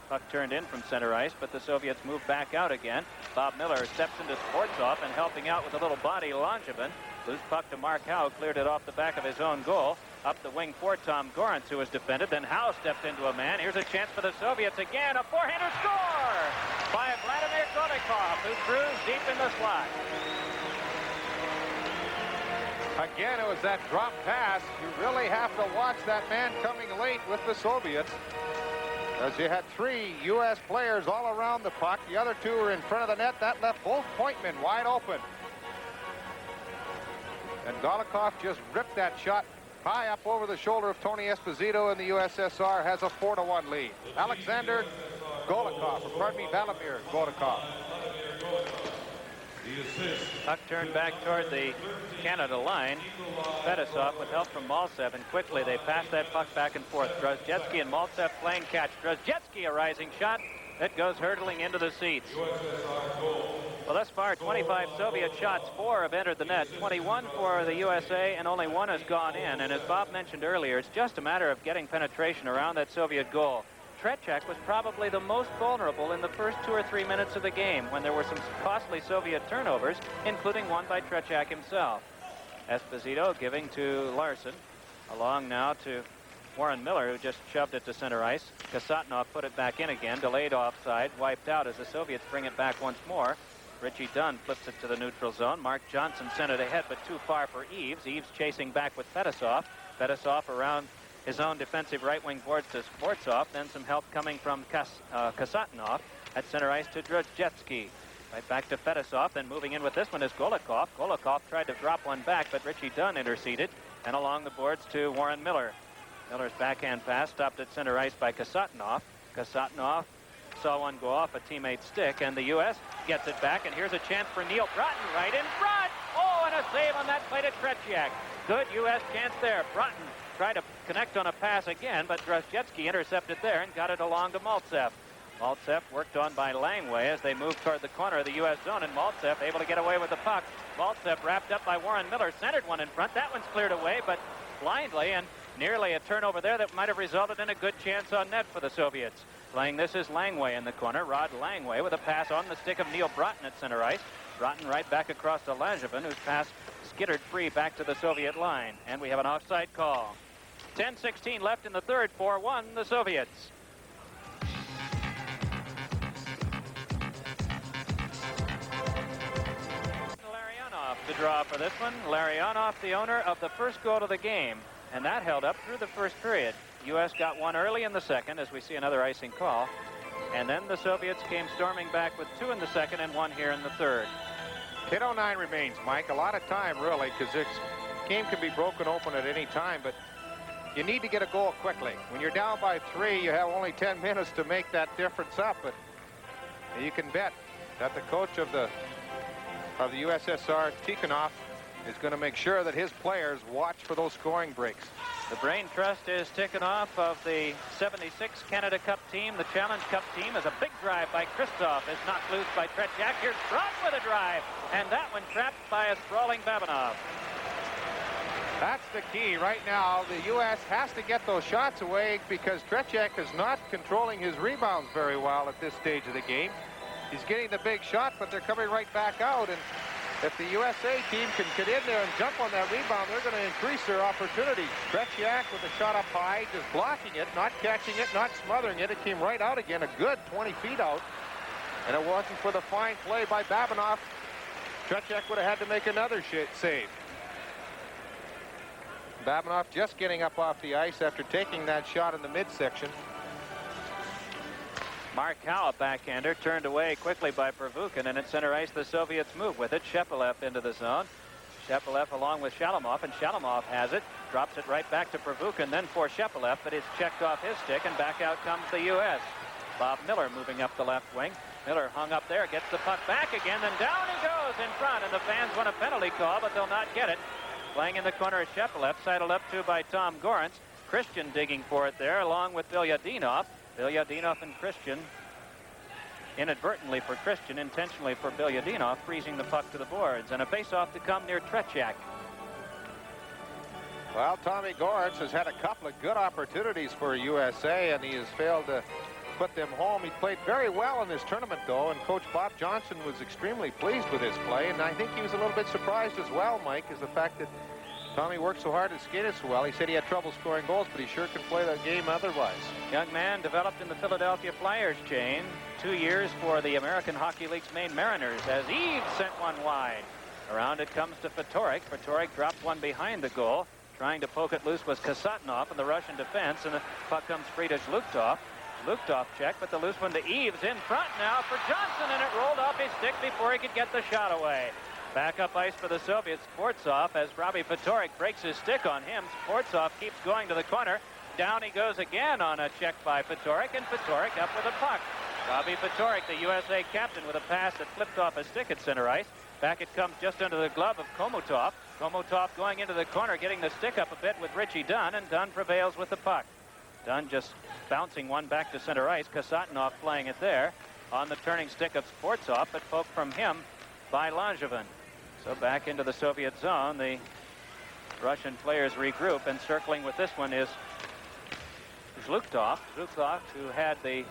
Puck turned in from center ice, but the Soviets move back out again. Bob Miller steps into Skvortsov and helping out with a little body Langevin. Loose puck to Mark Howe, cleared it off the back of his own goal. Up the wing for Tom Gorentz, who was defended. Then Howe steps into a man. Here's a chance for the Soviets again. A forehander score by Vladimir Golikov, who cruised deep in the slot. Again, it was that drop pass. You really have to watch that man coming late with the Soviets, as you had 3 U.S. players all around the puck. The other 2 were in front of the net. That left both pointmen wide open. And Golikov just ripped that shot high up over the shoulder of Tony Esposito, and the USSR has a 4-1 lead. Alexander Golikov, or pardon me, Vladimir Golikov. Puck turned back toward the Canada line. Fedosov with help from Maltsev, and quickly they pass that puck back and forth. Drozhetsky and Maltsev playing catch. Drozhetsky a rising shot that goes hurtling into the seats. Well, thus far, 25 Soviet shots, 4 have entered the net, 21 for the USA, and only 1 has gone in. And as Bob mentioned earlier, it's just a matter of getting penetration around that Soviet goal. Tretiak was probably the most vulnerable in the first 2 or 3 minutes of the game, when there were some costly Soviet turnovers, including one by Tretiak himself. Esposito giving to Larson. Along now to Warren Miller, who just shoved it to center ice. Kasatnov put it back in again, delayed offside, wiped out as the Soviets bring it back once more. Richie Dunn flips it to the neutral zone. Mark Johnson sent it ahead, but too far for Eves. Eves chasing back with Fedosov. Fedosov around his own defensive right wing boards to Skvortsov. Then some help coming from Kasatnov at center ice to Drozhetsky. Right back to Fedosov. Then moving in with this one is Golikov. Golikov tried to drop one back, but Richie Dunn interceded. And along the boards to Warren Miller. Miller's backhand pass stopped at center ice by Kasatnov. Kasatnov saw one go off a teammate's stick, and the U.S. gets it back, and here's a chance for Neil Broughton right in front. Oh, and a save on that play to Tretiak. good U.S. chance there. Broughton tried to connect on a pass again, but Drozhetsky intercepted there and got it along to Maltsev. Maltsev worked on by Langway as they moved toward the corner of the U.S. zone, and Maltsev able to get away with the puck. Maltsev wrapped up by Warren Miller, centered one in front. That one's cleared away, but blindly, and nearly a turnover there that might have resulted in a good chance on net for the Soviets. Playing this is Langway in the corner. Rod Langway with a pass on the stick of Neil Broughton at center ice. Broughton right back across to Langevin, whose pass skittered free back to the Soviet line. And we have an offside call. 10:16 left in the third. 4-1 the Soviets. Larionov to draw for this one. Larionov, the owner of the first goal of the game. And that held up through the first period. U.S. got one early in the second as we see another icing call. And then the Soviets came storming back with 2 in the second and 1 here in the third. 10:09 remains, Mike. A lot of time, really, because this game can be broken open at any time, but you need to get a goal quickly. When you're down by 3, you have only 10 minutes to make that difference up, but you can bet that the coach of the USSR, Tikhonov, is going to make sure that his players watch for those scoring breaks. The brain trust is Tikhonov of the 76 Canada Cup team. The Challenge Cup team is a big drive by Christoph. Is knocked loose by Tretiak. Here's Braun with a drive. And that one trapped by a sprawling Babanov. That's the key right now. The U.S. has to get those shots away because Tretiak is not controlling his rebounds very well at this stage of the game. He's getting the big shot, but they're coming right back out. And if the USA team can get in there and jump on that rebound, they're going to increase their opportunities. Tretiak with a shot up high, just blocking it, not catching it, not smothering it. It came right out again, a good 20 feet out. And it wasn't for the fine play by Babanov. Tretiak would have had to make another save. Babanov just getting up off the ice after taking that shot in the midsection. Mark Howe, a backhander, turned away quickly by Pervukin, and at center ice the Soviets move with it. Shepelev into the zone. Shepelev along with Shalamov, and Shalamov has it. Drops it right back to Pervukin, then for Shepelev, but it's checked off his stick, and back out comes the U.S. Bob Miller moving up the left wing. Miller hung up there, gets the puck back again, then down he goes in front, and the fans want a penalty call, but they'll not get it. Playing in the corner is Shepelev, sidled up to by Tom Gorence. Christian digging for it there, along with Bilyadinov. Bilyadinov and Christian, inadvertently for Christian, intentionally for Bilyadinov, freezing the puck to the boards. And a face-off to come near Tretiak. Well, Tommy Gorence has had a couple of good opportunities for USA, and he has failed to put them home. He played very well in this tournament, though, and Coach Bob Johnson was extremely pleased with his play. And I think he was a little bit surprised as well, Mike, is the fact that Tommy worked so hard and skated so well. He said he had trouble scoring goals, but he sure can play that game otherwise. Young man developed in the Philadelphia Flyers chain. 2 years for the American Hockey League's Maine Mariners as Eves sent one wide. Around it comes to Fatorik. Fatorik dropped one behind the goal. Trying to poke it loose was Kasatnov in the Russian defense, and the puck comes free to Zhlukhtov. Zhlukhtov check, but the loose one to Eves in front now for Johnson, and it rolled off his stick before he could get the shot away. Back up ice for the Soviets. Sportsov, as Robbie Fatorik breaks his stick on him. Sportsov keeps going to the corner. Down he goes again on a check by Fatorik, and Fatorik up with a puck. Robbie Fatorik, the USA captain, with a pass that flipped off a stick at center ice. Back it comes just under the glove of Komutov. Komutov going into the corner, getting the stick up a bit with Richie Dunn, and Dunn prevails with the puck. Dunn just bouncing one back to center ice. Kasatnov playing it there on the turning stick of Sportsov, but poked from him by Langevin. So back into the Soviet zone, the Russian players regroup, and circling with this one is Zhlukhtov. Zhlukhtov, who had the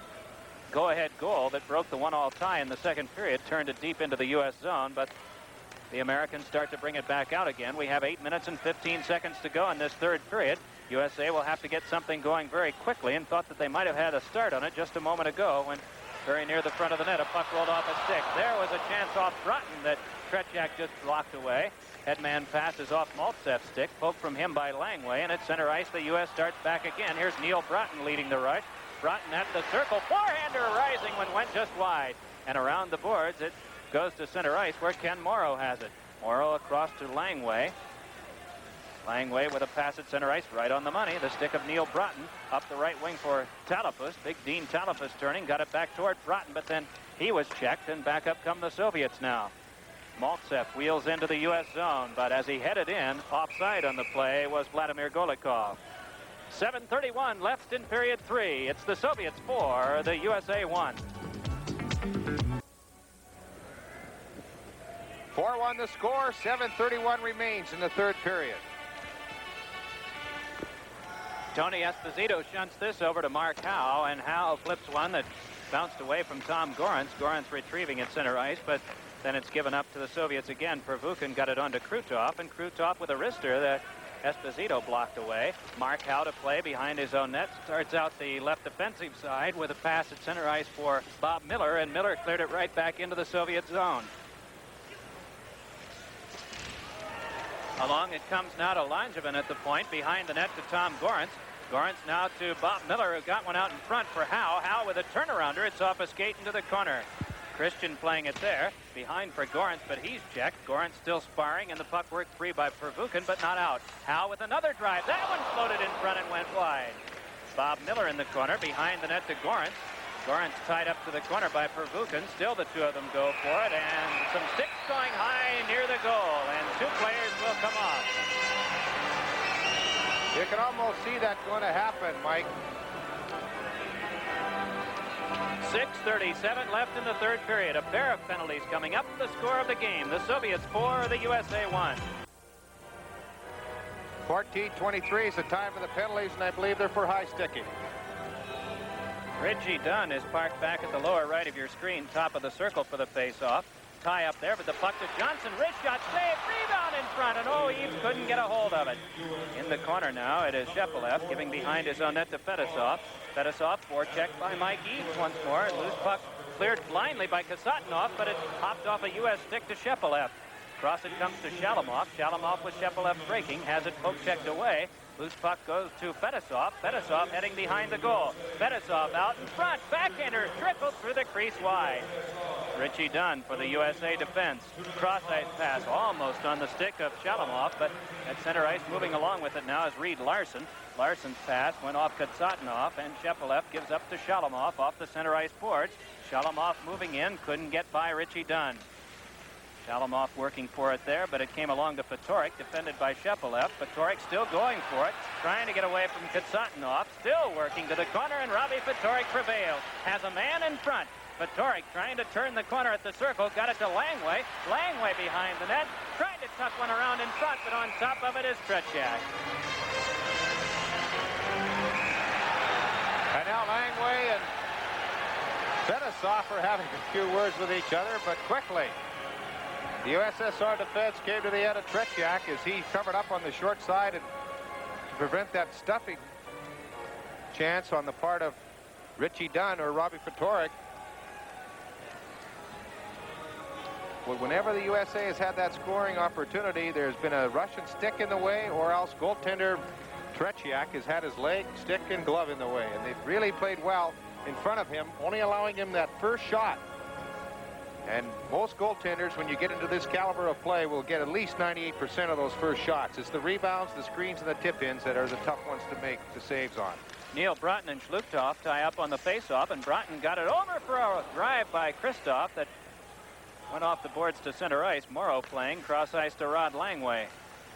go-ahead goal that broke the 1-all tie in the second period, turned it deep into the U.S. zone, but the Americans start to bring it back out again. We have 8 minutes and 15 seconds to go in this third period. USA will have to get something going very quickly, and thought that they might have had a start on it just a moment ago when very near the front of the net, a puck rolled off a stick. There was a chance off Broughton that Tretiak just blocked away. Headman passes off Maltsev's stick, poked from him by Langway, and at center ice the U.S. starts back again. Here's Neil Broughton leading the rush. Broughton at the circle, forehander rising when went just wide. And around the boards it goes to center ice where Ken Morrow has it. Morrow across to Langway. Langway with a pass at center ice, right on the money. The stick of Neil Broughton up the right wing for Talapus. Big Dean Talapus turning, got it back toward Broughton, but then he was checked, and back up come the Soviets now. Maltsev wheels into the U.S. zone, but as he headed in, offside on the play was Vladimir Golikov. 7:31 left in period 3. It's the Soviets 4, the USA 1. 4-1 the score. 7:31 remains in the third period. Tony Esposito shunts this over to Mark Howe, and Howe flips one that bounced away from Tom Gorentz. Gorentz retrieving at center ice, but then it's given up to the Soviets again. Pervukin got it on to Krutov, and Krutov with a wrister that Esposito blocked away. Mark Howe to play behind his own net. Starts out the left defensive side with a pass at center ice for Bob Miller, and Miller cleared it right back into the Soviet zone. Along it comes now to Langevin at the point, behind the net to Tom Gorentz. Gorentz now to Bob Miller, who got one out in front for Howe. Howe with a turnarounder. It's off a skate into the corner. Christian playing it there, behind for Gorentz, but he's checked. Gorentz still sparring, and the puck worked free by Pervukin, but not out. Howe with another drive. That one floated in front and went wide. Bob Miller in the corner, behind the net to Gorentz. Gorentz tied up to the corner by Pervukin. Still the two of them go for it, and some sticks going high near the goal, and two players will come off. You can almost see that going to happen, Mike. 6:37 left in the third period. A pair of penalties coming up. The score of the game. The Soviets 4, the USA 1. 14:23 is the time for the penalties, and I believe they're for high sticking. Richie Dunn is parked back at the lower right of your screen, top of the circle for the face-off. Tie up there, but the puck to Johnson. Rich shot saved. Rebound in front, and Eaves couldn't get a hold of it. In the corner now, it is Shepelev giving behind his own net to Fedosov. Fedosov forechecked by Mike Eaves once more. Loose puck cleared blindly by Kasatonov, but it hopped off a U.S. stick to Shepelev. Cross it comes to Shalamov. Shalamov with Shepelev breaking, has it poke-checked away. Loose puck goes to Fedosov. Fedosov heading behind the goal. Fedosov out in front. Backhander trickled through the crease wide. Richie Dunn for the USA defense. Cross-ice pass almost on the stick of Shalamov, but at center ice moving along with it now is Reed Larson. Larson's pass went off Kasatonov, and Shepelev gives up to Shalamov off the center ice boards. Shalamov moving in, couldn't get by Richie Dunn. Shalamov working for it there, but it came along to Fatorik, defended by Shepelev. Fatorik still going for it, trying to get away from Kasatonov, still working to the corner, and Robbie Fatorik prevails. Has a man in front. Fatorik trying to turn the corner at the circle, got it to Langway. Langway behind the net, tried to tuck one around in front, but on top of it is Tretiak. And now Langway and Fedosov are having a few words with each other, but quickly. The USSR defense came to the end of Tretiak as he covered up on the short side and to prevent that stuffing chance on the part of Richie Dunn or Robbie Fatorik. Well, whenever the USA has had that scoring opportunity, there's been a Russian stick in the way, or else goaltender Tretiak has had his leg, stick, and glove in the way. And they've really played well in front of him, only allowing him that first shot. And most goaltenders, when you get into this caliber of play, will get at least 98% of those first shots. It's the rebounds, the screens, and the tip-ins that are the tough ones to make the saves on. Neil Broughton and Shlukhtov tie up on the face-off, and Broughton got it over for a drive by Christoph that went off the boards to center ice. Morrow playing cross-ice to Rod Langway.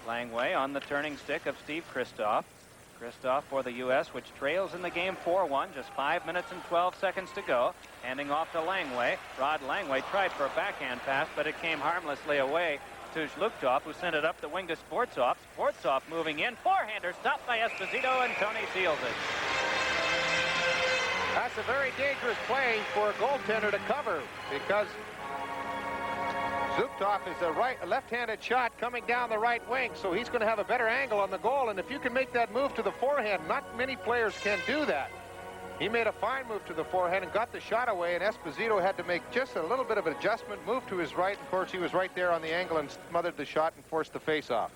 Langway on the turning stick of Steve Christoph. Christoph for the U.S., which trails in the game 4-1, just 5 minutes and 12 seconds to go. Handing off to Langway. Rod Langway tried for a backhand pass, but it came harmlessly away to Shlukhtov, who sent it up the wing to Sportsov. Sportsov moving in. Forehander stopped by Esposito, and Tony seals it. That's a very dangerous play for a goaltender to cover, because Zubtov is a left-handed shot coming down the right wing, so he's going to have a better angle on the goal. And if you can make that move to the forehand, not many players can do that. He made a fine move to the forehand and got the shot away, and Esposito had to make just a little bit of an adjustment, move to his right. Of course, he was right there on the angle and smothered the shot and forced the face-off.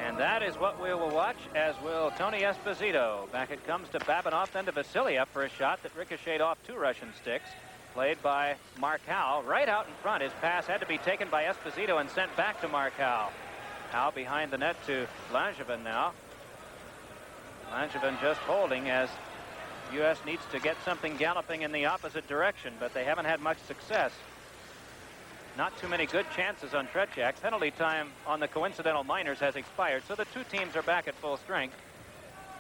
And that is what we will watch, as will Tony Esposito. Back it comes to Babinov, then to Vasiliev for a shot that ricocheted off two Russian sticks. Played by Mark Howe, right out in front. His pass had to be taken by Esposito and sent back to Mark Howe. Howe behind the net to Langevin now. Langevin just holding as U.S. needs to get something galloping in the opposite direction, but they haven't had much success. not too many good chances on Tretiak. Penalty time on the coincidental minors has expired, so the two teams are back at full strength.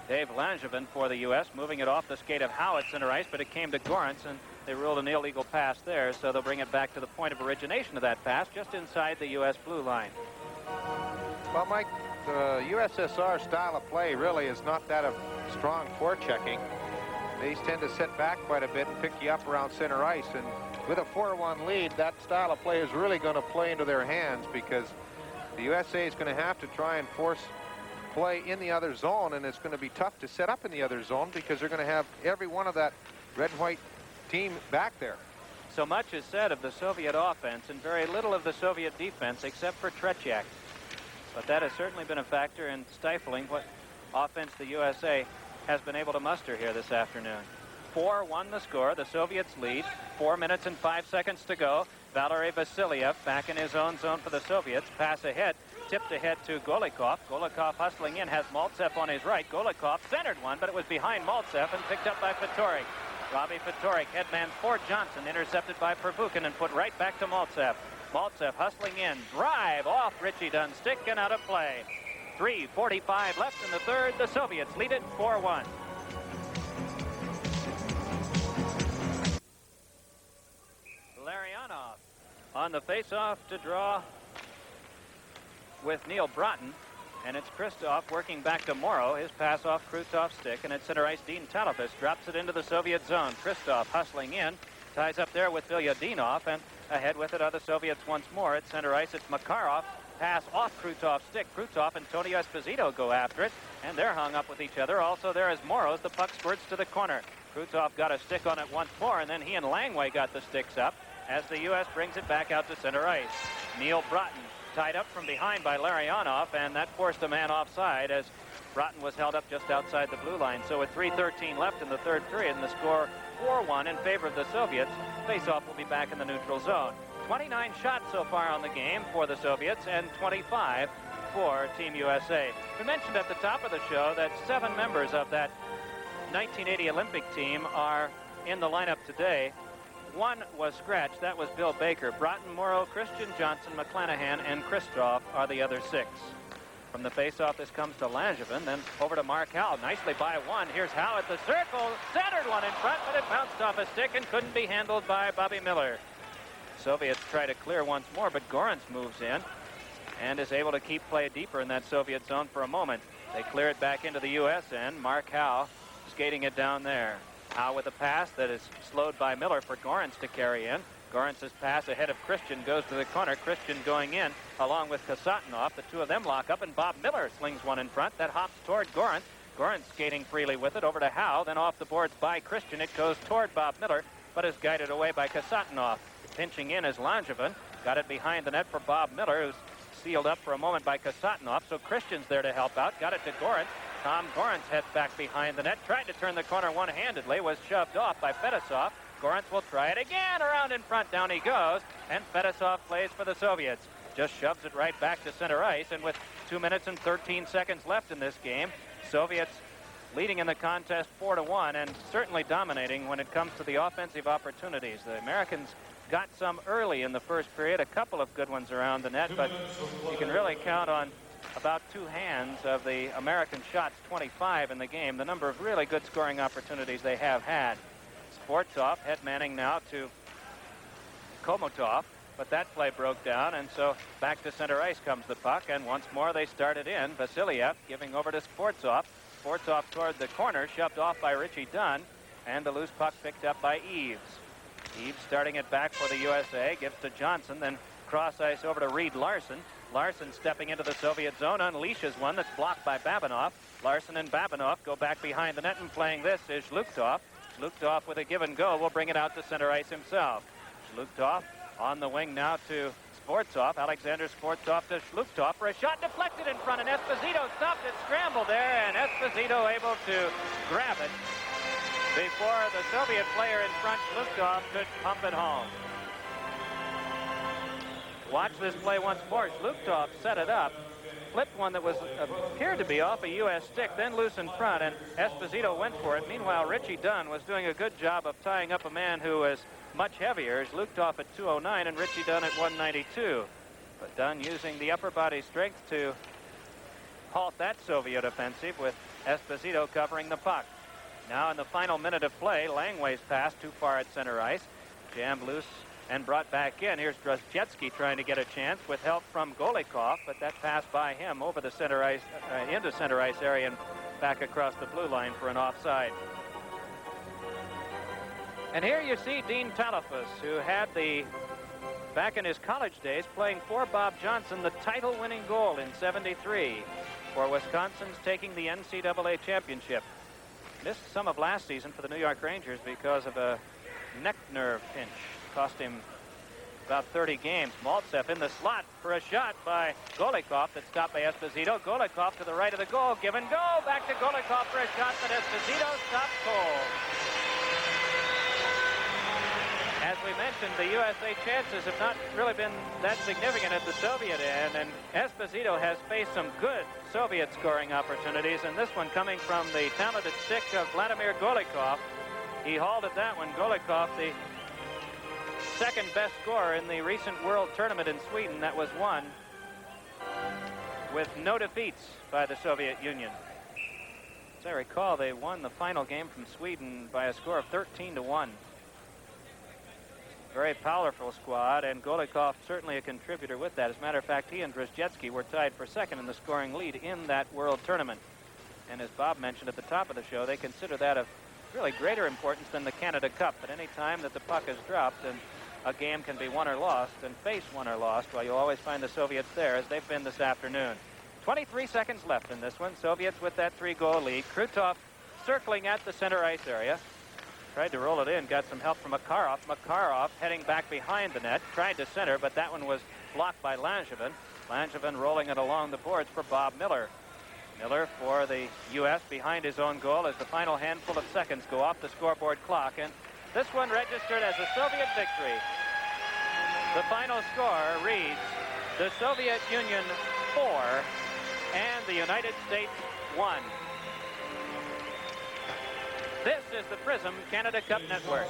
Dave Langevin for the U.S. moving it off the skate of Howe at center ice, but it came to Gorance, and they ruled an illegal pass there, so they'll bring it back to the point of origination of that pass, just inside the U.S. blue line. Well, Mike, the USSR style of play really is not that of strong forechecking. They tend to sit back quite a bit and pick you up around center ice, and with a 4-1 lead, that style of play is really going to play into their hands, because the USA is going to have to try and force play in the other zone, and it's going to be tough to set up in the other zone because they're going to have every one of that red-white team back there. So much is said of the Soviet offense and very little of the Soviet defense except for Tretiak. But that has certainly been a factor in stifling what offense the USA has been able to muster here this afternoon. 4-1 the score. The Soviets lead. 4 minutes and 5 seconds to go. Valery Vasilyev back in his own zone for the Soviets. Pass ahead. Tipped ahead to Golikov. Golikov hustling in, has Maltsev on his right. Golikov centered one, but it was behind Maltsev and picked up by Fatorik. Robbie Fatorik, headman for Johnson, intercepted by Pervukin and put right back to Maltsev. Maltsev hustling in, drive off Richie Dunn's stick and out of play. 3:45 left in the third. The Soviets lead it 4-1. Larionov on the face-off to draw with Neil Broughton, and it's Kristov working back to Morrow. His pass off Krutov's stick, and at center ice, Dean Talafis drops it into the Soviet zone. Kristov hustling in, ties up there with Vilyadinov, and ahead with it are the Soviets once more. At center ice, it's Makarov. Pass off Krutov's stick. Krutov and Tony Esposito go after it, and they're hung up with each other. Also there is Morrow as the puck squirts to the corner. Krutov got a stick on it once more, and then he and Langway got the sticks up as the U.S. brings it back out to center ice. Neil Broughton tied up from behind by Larionov, and that forced a man offside as Broughton was held up just outside the blue line. So with 3:13 left in the third period and the score 4-1 in favor of the Soviets, faceoff will be back in the neutral zone. 29 shots so far on the game for the Soviets and 25 for Team USA. We mentioned at the top of the show that 7 members of that 1980 Olympic team are in the lineup today. 1 was scratched. That was Bill Baker. Broughton, Morrow, Christian Johnson, McClanahan, and Kristov are the other 6. From the faceoff, this comes to Langevin, then over to Mark Howe. Nicely by 1. Here's Howe at the circle. Centered one in front, but it bounced off a stick and couldn't be handled by Bobby Miller. Soviets try to clear once more, but Gorance moves in and is able to keep play deeper in that Soviet zone for a moment. They clear it back into the U.S. end. Mark Howe skating it down there. Howe with a pass that is slowed by Miller for Gorance to carry in. Gorance's pass ahead of Christian goes to the corner. Christian going in along with Kasatonov. The two of them lock up, and Bob Miller slings one in front. That hops toward Gorance. Gorance skating freely with it over to Howe. Then off the boards by Christian. It goes toward Bob Miller, but is guided away by Kasatonov. Pinching in is Langevin. Got it behind the net for Bob Miller, who's sealed up for a moment by Kasatonov. So Christian's there to help out. Got it to Gorance. Tom Gorance heads back behind the net. Tried to turn the corner one-handedly. Was shoved off by Fedosov. Gorance will try it again. Around in front. Down he goes. And Fedosov plays for the Soviets. Just shoves it right back to center ice. And with 2 minutes and 13 seconds left in this game, Soviets leading in the contest 4-1 and certainly dominating when it comes to the offensive opportunities. The Americans got some early in the first period. A couple of good ones around the net, but you can really count on about 2 hands of the American shots, 25 in the game, the number of really good scoring opportunities they have had. Sportsov head manning now to Komotov, but that play broke down, and so back to center ice comes the puck, and once more they started in. Vasilyev giving over to Sportsov. Sportsov toward the corner, shoved off by Richie Dunn, and the loose puck picked up by Eves. Eves starting it back for the USA, gives to Johnson, then cross ice over to Reed Larson. Larson stepping into the Soviet zone, unleashes one that's blocked by Babinov. Larson and Babinov go back behind the net, and playing this is Shluktov. Shluktov with a give and go will bring it out to center ice himself. Shluktov on the wing now to Sportsov. Alexander Sportsov to Shluktov for a shot deflected in front, and Esposito stopped it, scrambled there, and Esposito able to grab it before the Soviet player in front, Shluktov, could pump it home. Watch this play once more. Shluktov set it up, flipped one that was appeared to be off a U.S. stick, then loose in front, and Esposito went for it. Meanwhile, Richie Dunn was doing a good job of tying up a man who was much heavier. He's looped off at 209 and Richie Dunn at 192. But Dunn using the upper body strength to halt that Soviet offensive, with Esposito covering the puck. Now in the final minute of play, Langway's pass too far at center ice, jammed loose and brought back in. Here's Drozhetsky trying to get a chance with help from Golikov, but that pass by him over the center ice, into center ice area and back across the blue line for an offside. And here you see Dean Talafus, who had back in his college days, playing for Bob Johnson, the title-winning goal in '73 for Wisconsin's taking the NCAA championship. Missed some of last season for the New York Rangers because of a neck nerve pinch. Cost him about 30 games. Maltsev in the slot for a shot by Golikov that's stopped by Esposito. Golikov to the right of the goal. Give and go. Back to Golikov for a shot, but Esposito stopped cold. As we mentioned, the USA chances have not really been that significant at the Soviet end, and Esposito has faced some good Soviet scoring opportunities, and this one coming from the talented stick of Vladimir Golikov. He halted that one. Golikov, the second best scorer in the recent World Tournament in Sweden that was won with no defeats by the Soviet Union. As I recall, they won the final game from Sweden by a score of 13-1. Very powerful squad, and Golikov certainly a contributor with that. As a matter of fact, he and Drozhetsky were tied for second in the scoring lead in that World Tournament. And as Bob mentioned at the top of the show, they consider that of really greater importance than the Canada Cup. But any time that the puck is dropped and a game can be won or lost and face won or lost, well, you'll always find the Soviets there, as they've been this afternoon. 23 seconds left in this one. Soviets with that 3-goal lead. Krutov circling at the center ice area. Tried to roll it in, got some help from Makarov. Makarov heading back behind the net, tried to center, but that one was blocked by Langevin. Langevin rolling it along the boards for Bob Miller. Miller for the U.S. behind his own goal as the final handful of seconds go off the scoreboard clock. And this one registered as a Soviet victory. The final score reads the Soviet Union 4 and the United States 1. This is the Prism Canada Cup Network.